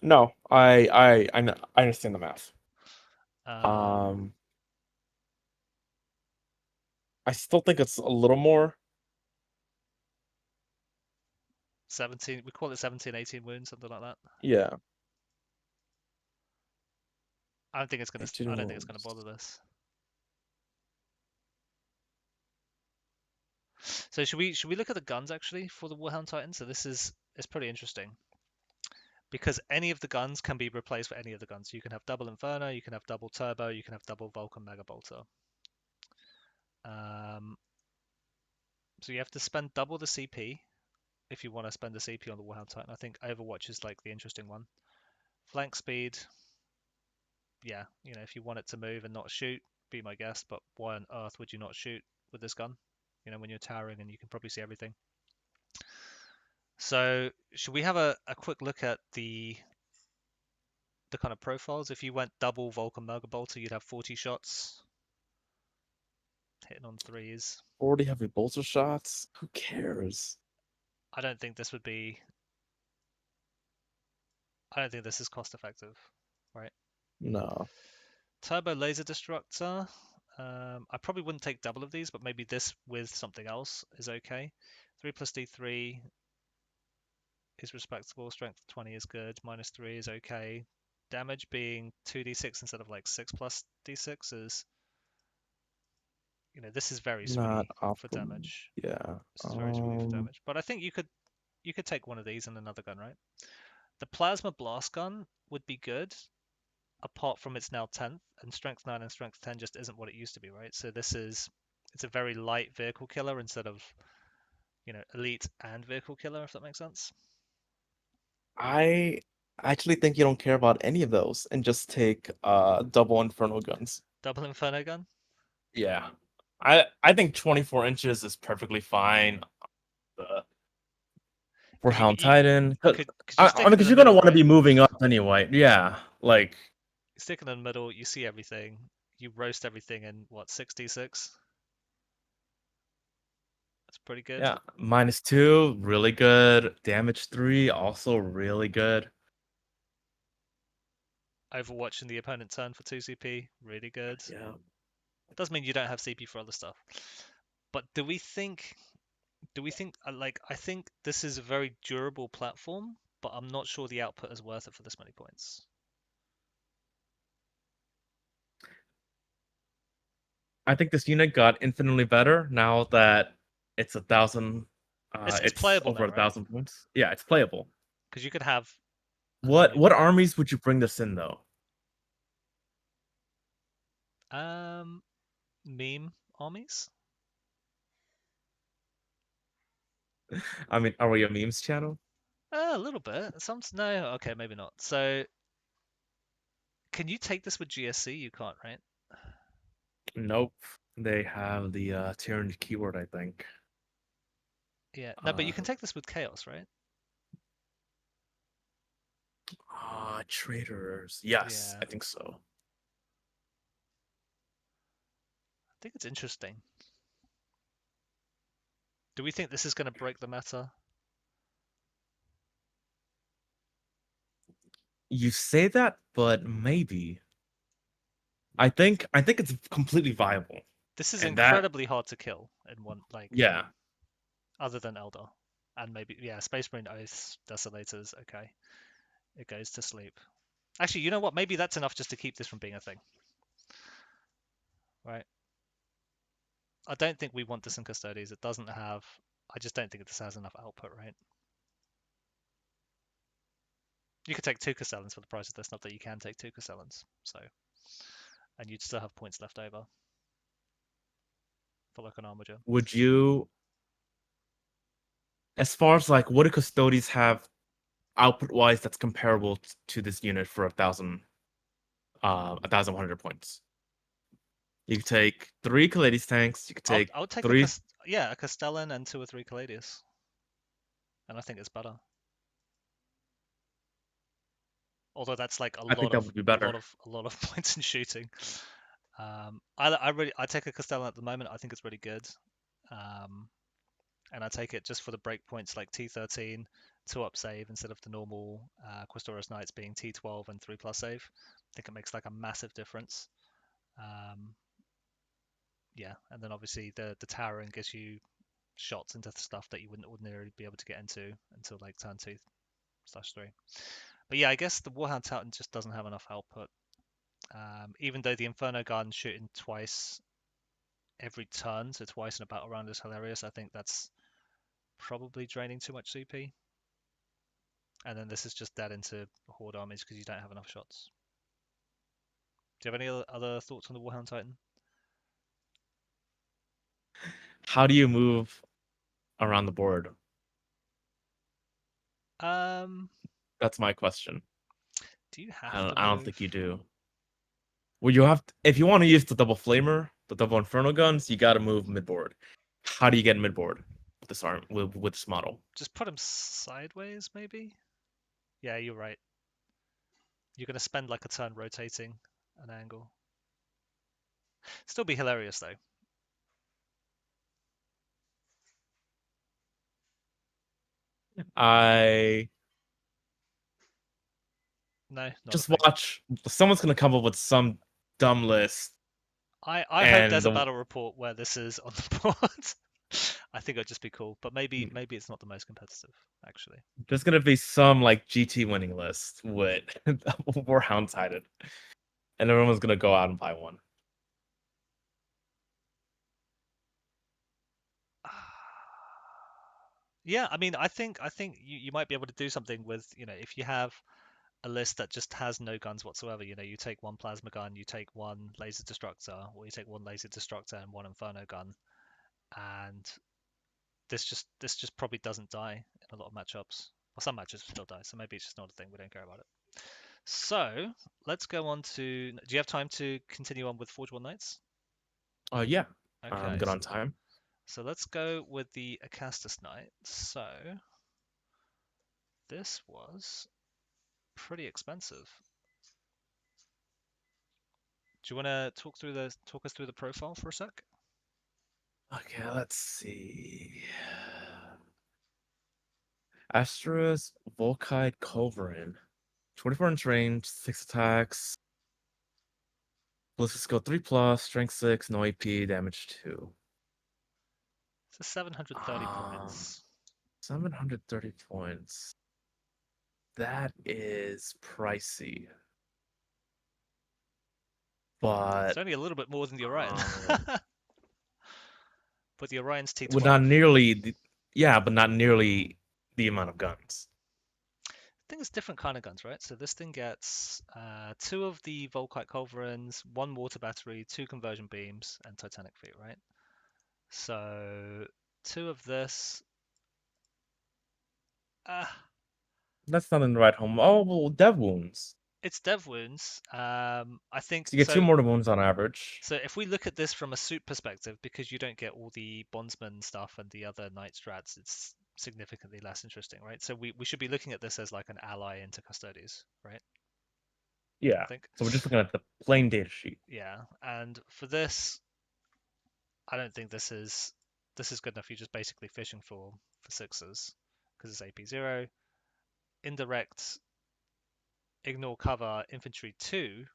No, I understand the math. Um, Um, I still think it's a little more. 17, we call it 17, 18 wounds, something like that. Yeah, I don't think it's going to. 18 I don't think it's going to wounds. bother this. So should we look at the guns actually for the Warhound Titan? So this is it's pretty interesting because any of the guns can be replaced with any of the guns. You can have double Inferno, you can have double Turbo, you can have double Vulcan Mega Bolter. Um, so you have to spend double the CP if you want to spend the CP on the Warhound Titan. I think Overwatch is like the interesting one. Flank speed, yeah, if you want it to move and not shoot, be my guest. But why on earth would you not shoot with this gun? When you're towering and you can probably see everything. So should we have a quick look at the kind of profiles? If you went double Vulcan Mega Bolter, you'd have 40 shots hitting on 3s. 40 heavy bolter shots. Who cares? I don't think this would be. I don't think this is cost effective, right? No. Turbo Laser Destructor. I probably wouldn't take double of these, but maybe this with something else is okay. 3 plus D3 is respectable. Strength 20 is good. -3 is okay. Damage being 2d6 instead of like 6 plus d6 is this is very Not sweet for optimal. damage. Yeah. This is very sweet for damage. But I think you could take one of these and another gun, right? The plasma blast gun would be good, apart from it's now 10th, and strength 9 and strength 10 just isn't what it used to be, right? So it's a very light vehicle killer instead of elite and vehicle killer, if that makes sense. I actually think you don't care about any of those and just take double inferno guns. Double inferno gun. Yeah. I think 24 inches is perfectly fine. The Because Warhound Titan. cause you stick it in Because the you're gonna middle, want to right? be moving up anyway. Yeah. Like, You stick it in the middle, you see everything, you roast everything in what, 66? That's pretty good. yeah, -2, really good. Damage 3, also really good. Overwatching the opponent turn for 2 CP, really good. Yeah. It does mean you don't have CP for other stuff. But do we think I think this is a very durable platform, but I'm not sure the output is worth it for this many points. I think this unit got infinitely better now that it's 1,000. It's It's playable over now, right? 1,000 points. Yeah, it's playable. Because you could have What armies would you bring this in though? meme armies. I mean, are we a memes channel? A little bit. Some no, okay, maybe not. So can you take this with GSC? You can't, right? Nope. They have the tyrant keyword, I think. Yeah. No, but you Uh, can take this with Chaos, right? Traders. Yes, Yeah. I think so. I think it's interesting. Do we think this is going to break the meta? You say that, but maybe. I think it's completely viable. This is And that, incredibly hard to kill in one, yeah. other than Eldar. And maybe, yeah, Space Marine Oaths, Desolators, okay. It goes to sleep. Actually, you know what? Maybe that's enough just to keep this from being a thing. Right? I don't think we want this in Custodes. It doesn't have... I just don't think this has enough output, right? You could take 2 Castellans for the price of this, not that you can take 2 Castellans. So, and you'd still have points left over for like an armature. Would you, as far as like, what do Custodes have output wise that's comparable to this unit for 1,100 points? You could take 3 caladius tanks. You could take I would take 3. a Castellan and 2 or 3 caladius, and I think it's better. Although that's like I think that would be better. a lot of points in shooting. I take a Castellan at the moment. I think it's really good. And I take it just for the break points like T13, 2-up save instead of the normal Questoris Knights being T12 and 3+ save. I think it makes like a massive difference. Yeah, and then obviously the towering gives you shots into stuff that you wouldn't ordinarily be able to get into until like turn 2/3. But yeah, I guess the Warhound Titan just doesn't have enough output. Even though the Inferno Gun shooting twice every turn, so twice in a battle round is hilarious, I think that's probably draining too much CP. And then this is just dead into Horde armies because you don't have enough shots. Do you have any other thoughts on the Warhound Titan? How do you move around the board? That's my question. Do you have to I don't move? think you do. Well, you have to, if you want to use the double flamer, the double inferno guns, you got to move midboard. How do you get midboard with this arm with this model? Just put them sideways, maybe? Yeah, you're right. You're going to spend like a turn rotating an angle. Still be hilarious though. I No, not just a thing. watch. Someone's gonna come up with some dumb list, I hope and there's a battle report where this is on the board. I think it'd just be cool, but maybe it's not the most competitive actually. there's gonna be some like GT winning list with Warhound Titan, and everyone's gonna go out and buy one. Yeah, I mean, I think you might be able to do something with, if you have a list that just has no guns whatsoever. You take one plasma gun, you take one laser destructor, or you take one laser destructor and one inferno gun, and this just probably doesn't die in a lot of matchups. Well, some matchups still die, so maybe it's just not a thing. We don't care about it. So let's go on to. Do you have time to continue on with Forge World Knights? Yeah, Okay, I'm good on time. so let's go with the Adeptus Knight. So this was pretty expensive. Do you want to talk us through the profile for a sec? Okay, let's see. Asterius, Volkite, Culverin. 24 inch range, 6 attacks. Ballistic skill 3+, strength 6, no AP, damage 2. So 730 points. 730 points. That is pricey. But It's only a little bit more than the Orion. But the Orion's T12. Well, not nearly but not nearly the amount of guns. I think it's different kind of guns, right? So this thing gets 2 of the Volkite Culverins, 1 mortar battery, 2 conversion beams, and Titanic feet, right? So 2 of this. That's not in the right home. Oh, well, dev wounds. It's dev wounds. I think So you get 2 mortar wounds on average. So if we look at this from a suit perspective, because you don't get all the bondsman stuff and the other knight strats, it's significantly less interesting, right? So we should be looking at this as like an ally into Custodes, right? Yeah. I think. So we're just looking at the plain data sheet. Yeah, and for this, I don't think this is good enough. You're just basically fishing for sixes because it's AP0. Indirect, ignore cover, infantry 2.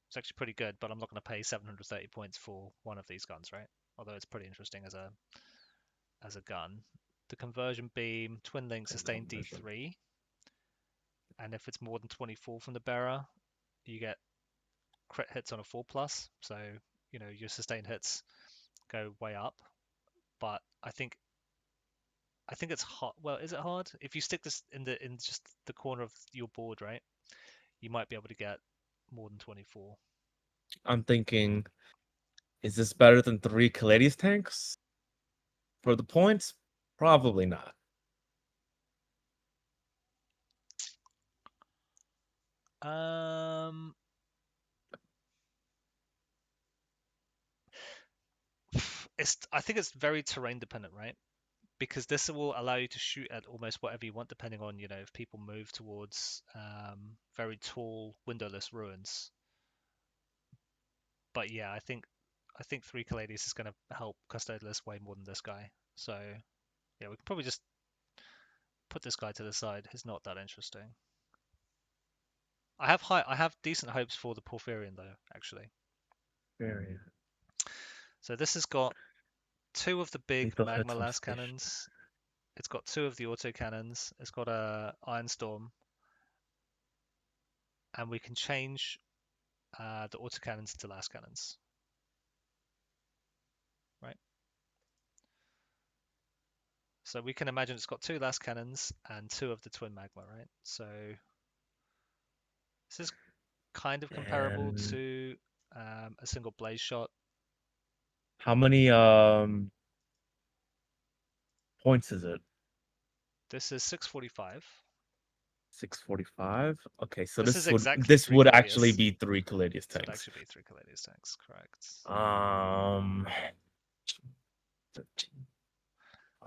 It's actually pretty good, but I'm not going to pay 730 points for one of these guns, right? Although it's pretty interesting as a gun. The conversion beam, twin link, sustain D3. And if it's more than 24 from the bearer, you get crit hits on a 4+. So, your sustain hits go way up. But I think it's hard. Well, is it hard? If you stick this in just the corner of your board, right? You might be able to get more than 24. I'm thinking, is this better than 3 caladius tanks? For the points? Probably not. I think it's very terrain dependent, right? Because this will allow you to shoot at almost whatever you want, depending on, if people move towards very tall windowless ruins. But yeah, I think 3 Caladius is going to help Custodialist way more than this guy. So yeah, we can probably just put this guy to the side. He's not that interesting. I have decent hopes for the Porphrion though, actually. Very. So this has got 2 of the big Lethal magma hits on las station. cannons. It's got 2 of the auto cannons. It's got a Iron Storm, and we can change the auto cannons into las cannons. Right. So we can imagine it's got 2 las cannons and 2 of the twin magma, right? So this is kind of comparable to a single blaze shot. How many points is it? This is 645. 645. Okay, so This this is would exactly this 3 would Caladius. actually be 3 caladius This would tanks. actually be 3 Caladius tanks, correct. 13.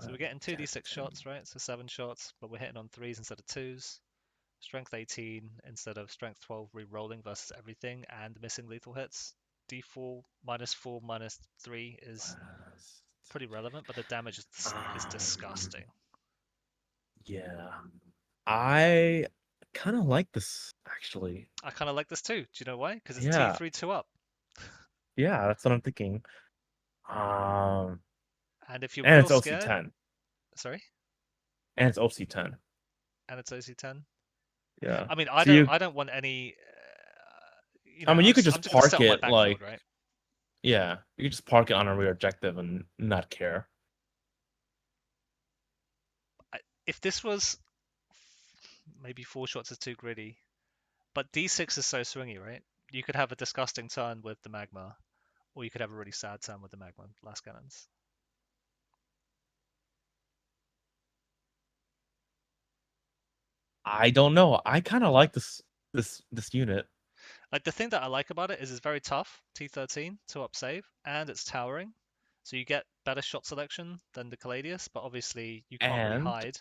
So we're getting 2d6 shots, right? So 7 shots, but we're hitting on 3s instead of 2s. Strength 18 instead of strength 12, re-rolling versus everything and missing lethal hits. D4 -4 -3 is pretty relevant, but the damage is disgusting. Yeah. I kind of like this, actually. I kind of like this too. Do you know why? Because it's Yeah. T3 2 up. Yeah, that's what I'm thinking. And if you're And real it's scared, OC10. sorry, And it's OC10. and it's OC10. Yeah. I mean, So you- I don't want any. I mean, you could I'm just just gonna park sit on my it backboard, like, right? yeah, you could just park it on a rear objective and not care. if this was maybe 4 shots is too greedy, but D6 is so swingy, right? You could have a disgusting turn with the magma, or you could have a really sad turn with the magma last cannons. I don't know. I kind of like this unit. Like the thing that I like about it is it's very tough, T13 to up save, and it's towering. So you get better shot selection than the Caladius, but obviously you can't really And hide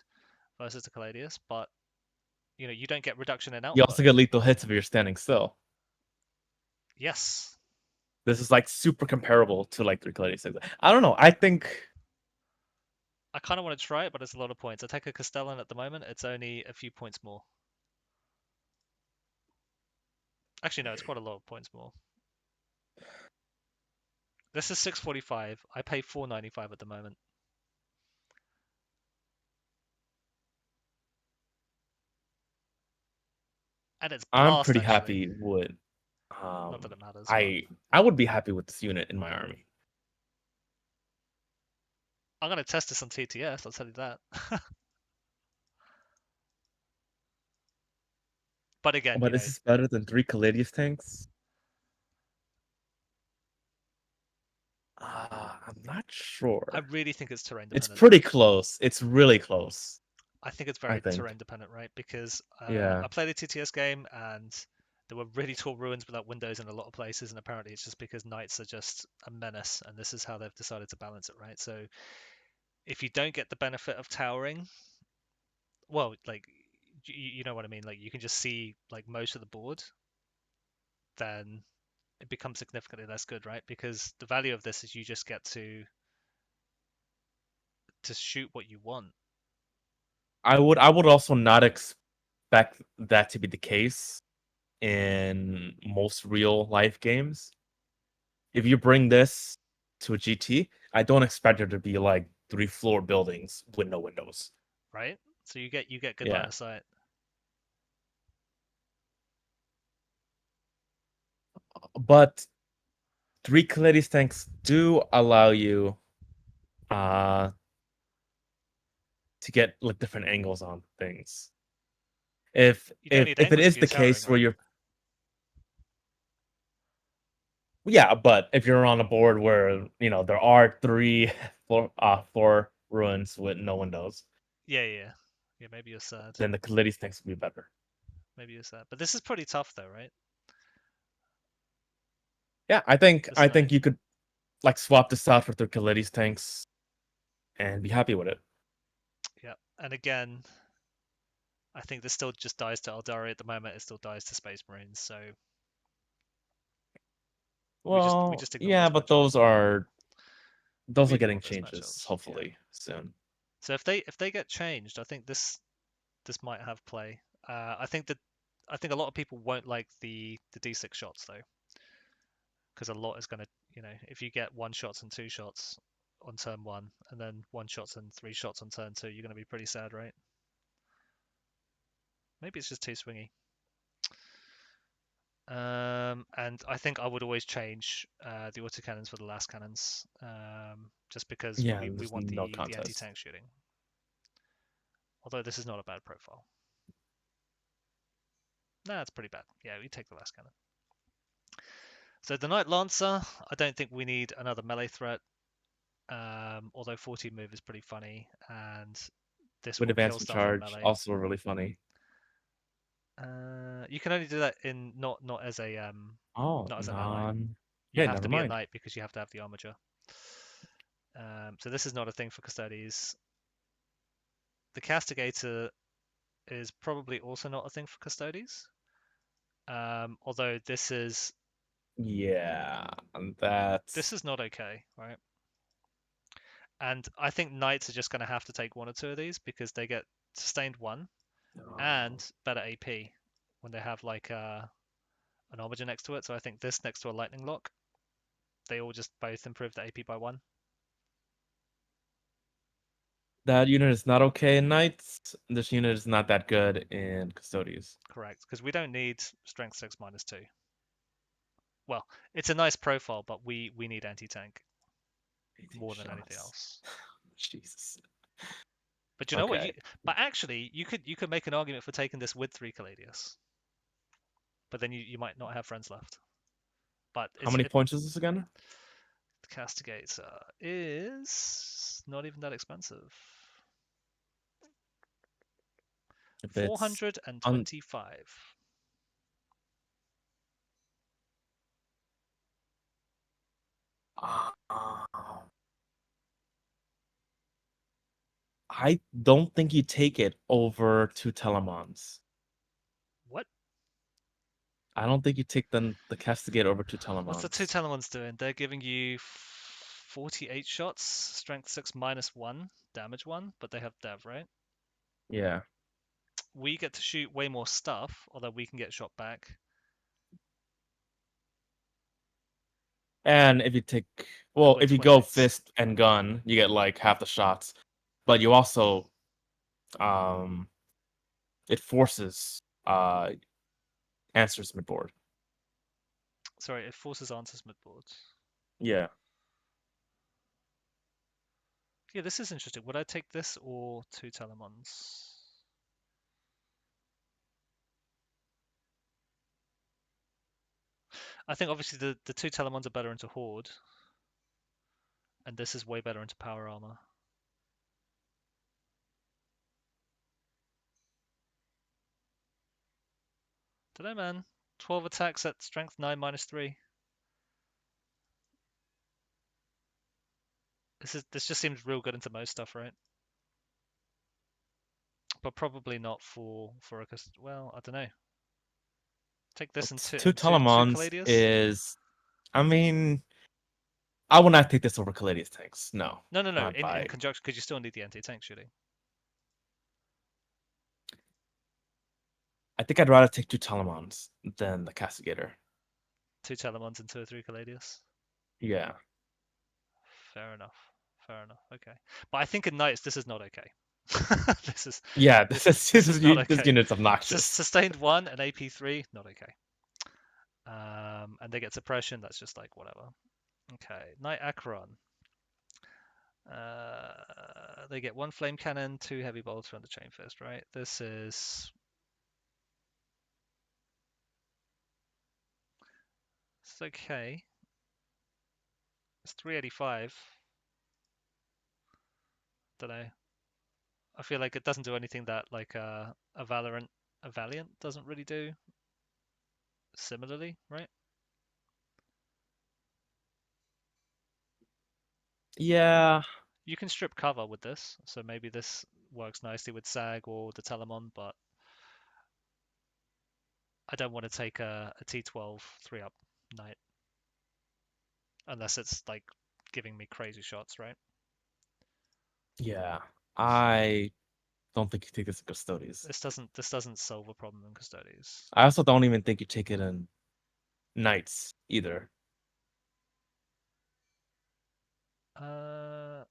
versus the Caladius, but you don't get reduction in you output. also get lethal hits if you're standing still. Yes. This is like super comparable to like 3 Caladius. I don't know. I think I kind of want to try it, but it's a lot of points. I take a Castellan at the moment, it's only a few points more. Actually, no, it's quite a lot of points more. This is 645. I pay 495 at the moment. And it's I'm blast, pretty actually. happy with. Not that it matters, but I would be happy with this unit in my army. I'm going to test this on TTS, I'll tell you that. But again, But this is better than 3 Caladius tanks. I'm not sure. I really think it's terrain It's dependent. pretty close. It's really close. I think it's I very think. terrain dependent, right? Because Yeah. I played a TTS game and there were really tall ruins without windows in a lot of places, and apparently it's just because knights are just a menace, and this is how they've decided to balance it, right? So if you don't get the benefit of towering, well, like you know what I mean, like you can just see like most of the board, then it becomes significantly less good, right? Because the value of this is you just get to shoot what you want. I would also not expect that to be the case in most real life games. If you bring this to a GT, I don't expect there to be like 3 floor buildings with no windows. Right? So you get good line Yeah. of sight. But 3 Caladius tanks do allow you uh to get like different angles on things. If You don't if need if it angles is if you're the towering, case where right? you're yeah, but if you're on a board where there are 4 ruins with no windows, Yeah, maybe you're sad. then the Caladius tanks would be better. Maybe you're sad. But this is pretty tough though, right? Yeah, I think This I knight. think you could like swap this out for 3 Caladius tanks and be happy with it. Yeah. And again, I think this still just dies to Eldari at the moment. It still dies to Space Marines. So we Well, just ignore yeah, this but matchup. those We are getting ignore those changes matchups. Yeah. hopefully soon. So if they get changed, I think this might have play. I think a lot of people won't like the D6 shots though, because a lot is going to if you get 1 shots and 2 shots on turn 1 and then 1 shots and 3 shots on turn 2, you're going to be pretty sad, right? Maybe it's just too swingy. And I think I would always change the autocannons for the last cannons, just because Yeah, we there's want no the contest. anti-tank shooting. Although this is not a bad profile. Nah, it's pretty bad. Yeah, we take the last cannon. So the Knight Lancer, I don't think we need another melee threat. Although 14 move is pretty funny, and this With will kill advancement stuff from charge, melee. also really funny. You can only do that in not as a Oh, not as an ally. You yeah, have never to be a mind. knight because you have to have the armature. So this is not a thing for Custodes. The castigator is probably also not a thing for Custodes. Although this is Yeah, that's not okay, right? And I think knights are just going to have to take 1 or 2 of these because they get sustained 1 and better AP when they have like an armature next to it. So I think this next to a lightning lock, they all just both improve the AP by 1. that unit is not okay in knights. This unit is not that good in Custodes. Correct, because we don't need strength 6 -2. Well, it's a nice profile, but we need anti-tank more than anything Shots. else. Jesus. But you know what? Okay. But actually, you could make an argument for taking this with 3 caladius. But then you might not have friends left. But How many points is this again? the castigator is not even that expensive. If it's 425. I don't think you take it over 2 telemons. What? I don't think you take the castigator over 2 What's the 2 telemons. telemons doing? They're giving you 48 shots, strength 6 -1, damage 1, but they have dev, right? Yeah. We get to shoot way more stuff, although we can get shot back. And if you take, And well, we're if you go 28. fist and gun, you get like half the shots. But you also, it forces answers midboard. Sorry, it forces answers midboard. Yeah. Yeah, this is interesting. Would I take this or 2 telemons? I think obviously the 2 telemons are better into horde, and this is way better into power armor. Dunno, man. 12 attacks at strength 9 -3. This just seems real good into most stuff, right? But probably not for a well, I don't know. Take this and Two two telemons caladius. is, I mean, I would not take this over caladius tanks. No. No. Not In by. conjunction, because you still need the anti-tank shooting. I think I'd rather take 2 telemons than the castigator. 2 telemons and 2 or 3 caladius. Yeah. Fair enough. Okay. But I think in knights this is not okay. this is Yeah, this this not okay. this unit's obnoxious. Sustained 1 and AP 3, not okay. And they get suppression, that's just like whatever. Okay, Knight Acheron. They get 1 flame cannon, 2 heavy bolts from the chain fist, right? This is it's okay. It's 385. Don't know. I feel like it doesn't do anything that like a Valiant doesn't really do. Similarly, right? Yeah. You can strip cover with this, so maybe this works nicely with Sag or the Telemon, but I don't want to take a T12 3-up knight. Unless it's like giving me crazy shots, right? Yeah. I don't think you take this in Custodes. This doesn't solve a problem in Custodes. I also don't even think you take it in Knights either. I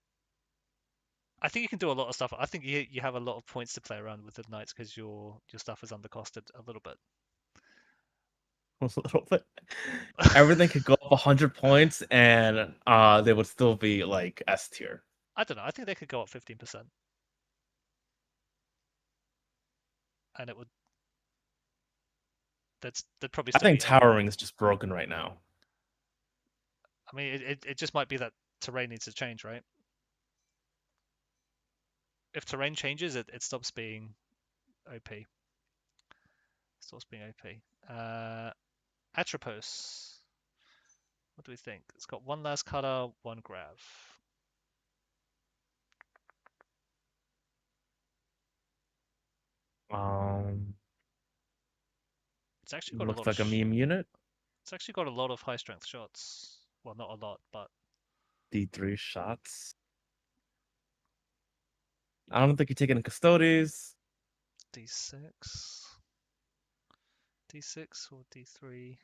think you can do a lot of stuff. I think you have a lot of points to play around with the knights because your stuff is undercosted a little bit. A little bit. Everything could go up 100 points and they would still be like S tier. I don't know. I think they could go up 15%. And it would they'd probably I still think be A. towering is just broken right now. I mean, it just might be that terrain needs to change, right? If terrain changes, it stops being OP. Stops being OP. Atrapos. What do we think? It's got 1 last cutter, 1 grav. It's actually got a Looks lot of like a meme unit. it's actually got a lot of high strength shots. Well, not a lot, but D3 shots. I don't think you take it in Custodes. D6. D6 or D3.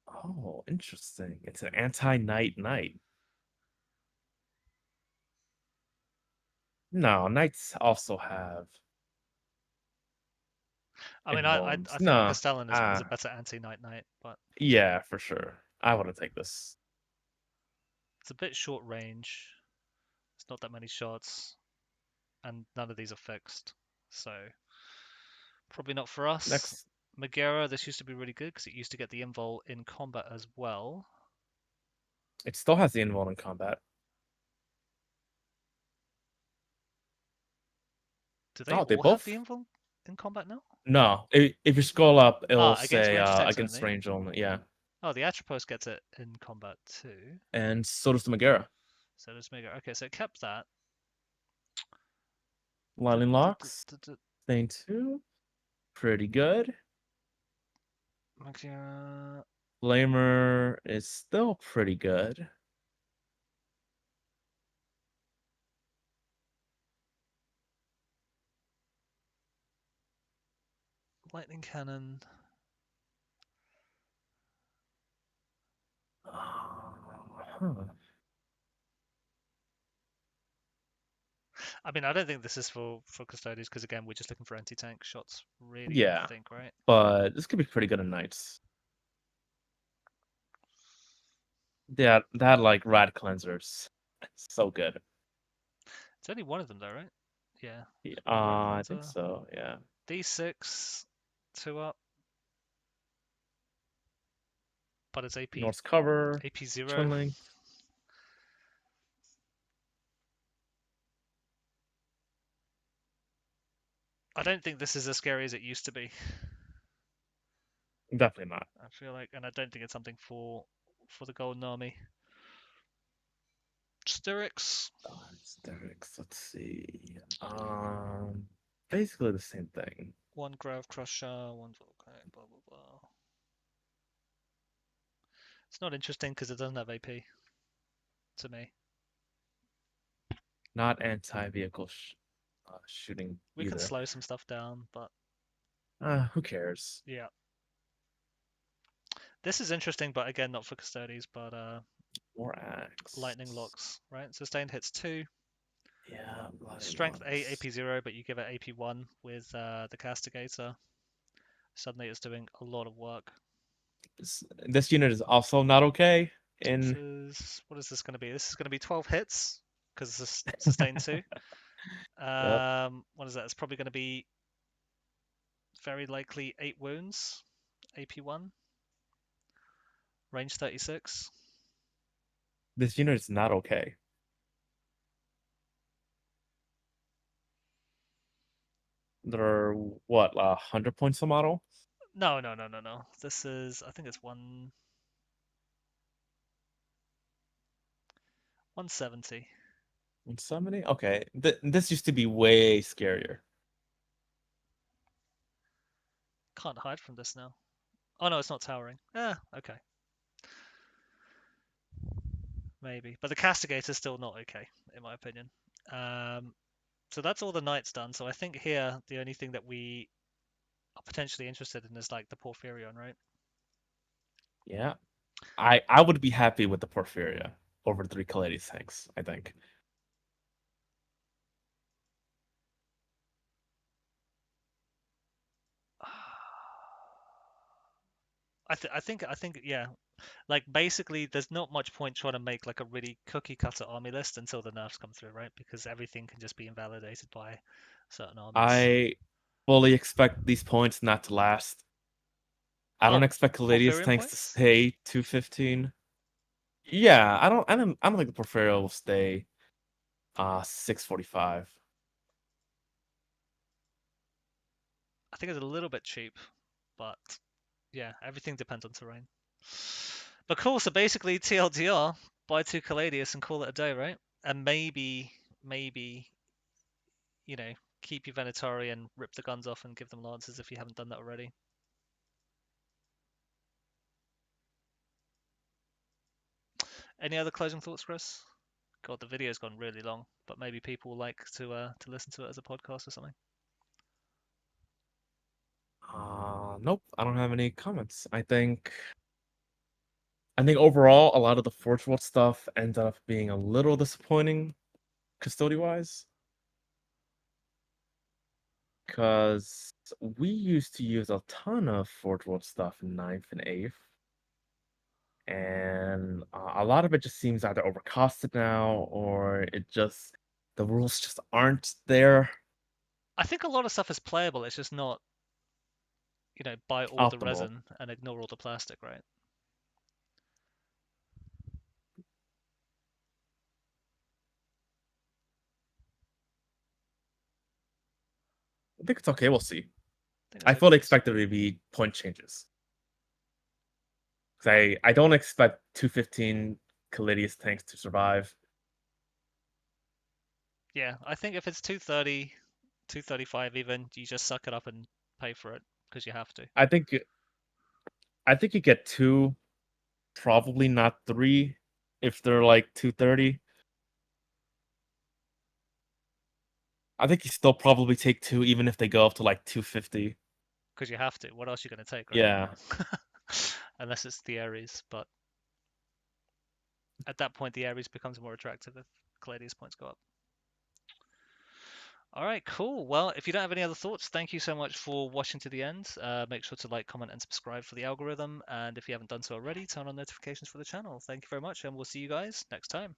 Oh, interesting. It's an anti-knight knight. No, knights also have I mean, I bones. think the No, Castellan is a better anti-knight knight, but yeah, for sure. I want to take this. it's a bit short range. It's not that many shots, and none of these are fixed. So probably not for us. Next, Magaera, this used to be really good because it used to get the invul in combat as well. it still has the invul in combat. Do they Oh, they all have both. the invul in combat now? No, if you scroll up, it'll Against say range attacks against only. range only. Yeah, Oh, the atrapos gets it in combat too. and so does the Magaera. So does Magaera. Okay, so it kept that. Lightning locks, thing 2, pretty good. Magaera. Flamer is still pretty good. Lightning cannon. Huh. I mean, I don't think this is for Custodes because again, we're just looking for anti-tank shots, really. Yeah. I think, right? But this could be pretty good in Knights. Yeah, that like rad cleansers, so good. It's only one of them though, right? Yeah. I think so. Yeah. D6, 2 up. But it's AP. North cover, AP 0. turn length. I don't think this is as scary as it used to be. Definitely not. I feel like, and I don't think it's something for the Golden Army. Styrix. Styrix, let's see. Basically the same thing. 1 Grove Crusher, 1 Volcanic, blah blah blah. It's not interesting because it doesn't have AP. To me. Not anti-vehicle shooting We either. can slow some stuff down, but Who cares? yeah. This is interesting, but again, not for Custodes, but Moirax. lightning locks, right? Sustained hits 2. Yeah. Strength locks. 8, AP 0, but you give it AP 1 with the castigator. Suddenly it's doing a lot of work. This unit is also not okay. What is this going to be? This is going to be 12 hits because it's a sustained 2. Yep. What is that? It's probably going to be very likely 8 wounds, AP 1, range 36. This unit is not okay. There are what, 100 points a model? No. This is, I think it's 170. 170? Okay. This used to be way scarier. Can't hide from this now. Oh no, it's not towering. Okay. Maybe. But the castigator's still not okay, in my opinion. So that's all the knights done. So I think here the only thing that we are potentially interested in is like the porphrion, right? Yeah. I would be happy with the porphyria over 3 caladius tanks, I think. I think yeah. Like basically, there's not much point trying to make like a really cookie cutter army list until the nerfs come through, right? Because everything can just be invalidated by certain armies. I fully expect these points not to last. I don't expect caladius porphrion tanks to points? stay 215. Yeah, I don't think the porphyria will stay 645. I think it's a little bit cheap, but yeah, everything depends on terrain. But cool, so basically TLDR, buy 2 caladius and call it a day, right? And maybe, you know, keep your venatari and rip the guns off and give them lances if you haven't done that already. Any other closing thoughts, Chris? God, the video's gone really long, but maybe people will like to listen to it as a podcast or something. Nope, I don't have any comments. I think overall a lot of the Forge World stuff ended up being a little disappointing, custody-wise. Because we used to use a ton of Forge World stuff in 9th and 8th. And a lot of it just seems either overcosted now, or it just the rules just aren't there I think a lot of stuff is playable. It's just not, buy all the optimal. resin and ignore all the plastic, right? I think it's okay. We'll see. think I it's fully okay. expect there to be point changes. Because I don't expect 215 caladius tanks to survive. Yeah, I think if it's 230, 235 even, you just suck it up and pay for it because you have to. I think you get 2, probably not 3, if they're like 230. I think you still probably take 2 even if they go up to like 250. Because you have to. What else are you going to take, right? Yeah. Unless it's the Ares, but at that point the Ares becomes more attractive if Caladius points go up. All right, cool. Well, if you don't have any other thoughts, thank you so much for watching to the end. Make sure to like, comment, and subscribe for the algorithm. And if you haven't done so already, turn on notifications for the channel. Thank you very much, and we'll see you guys next time.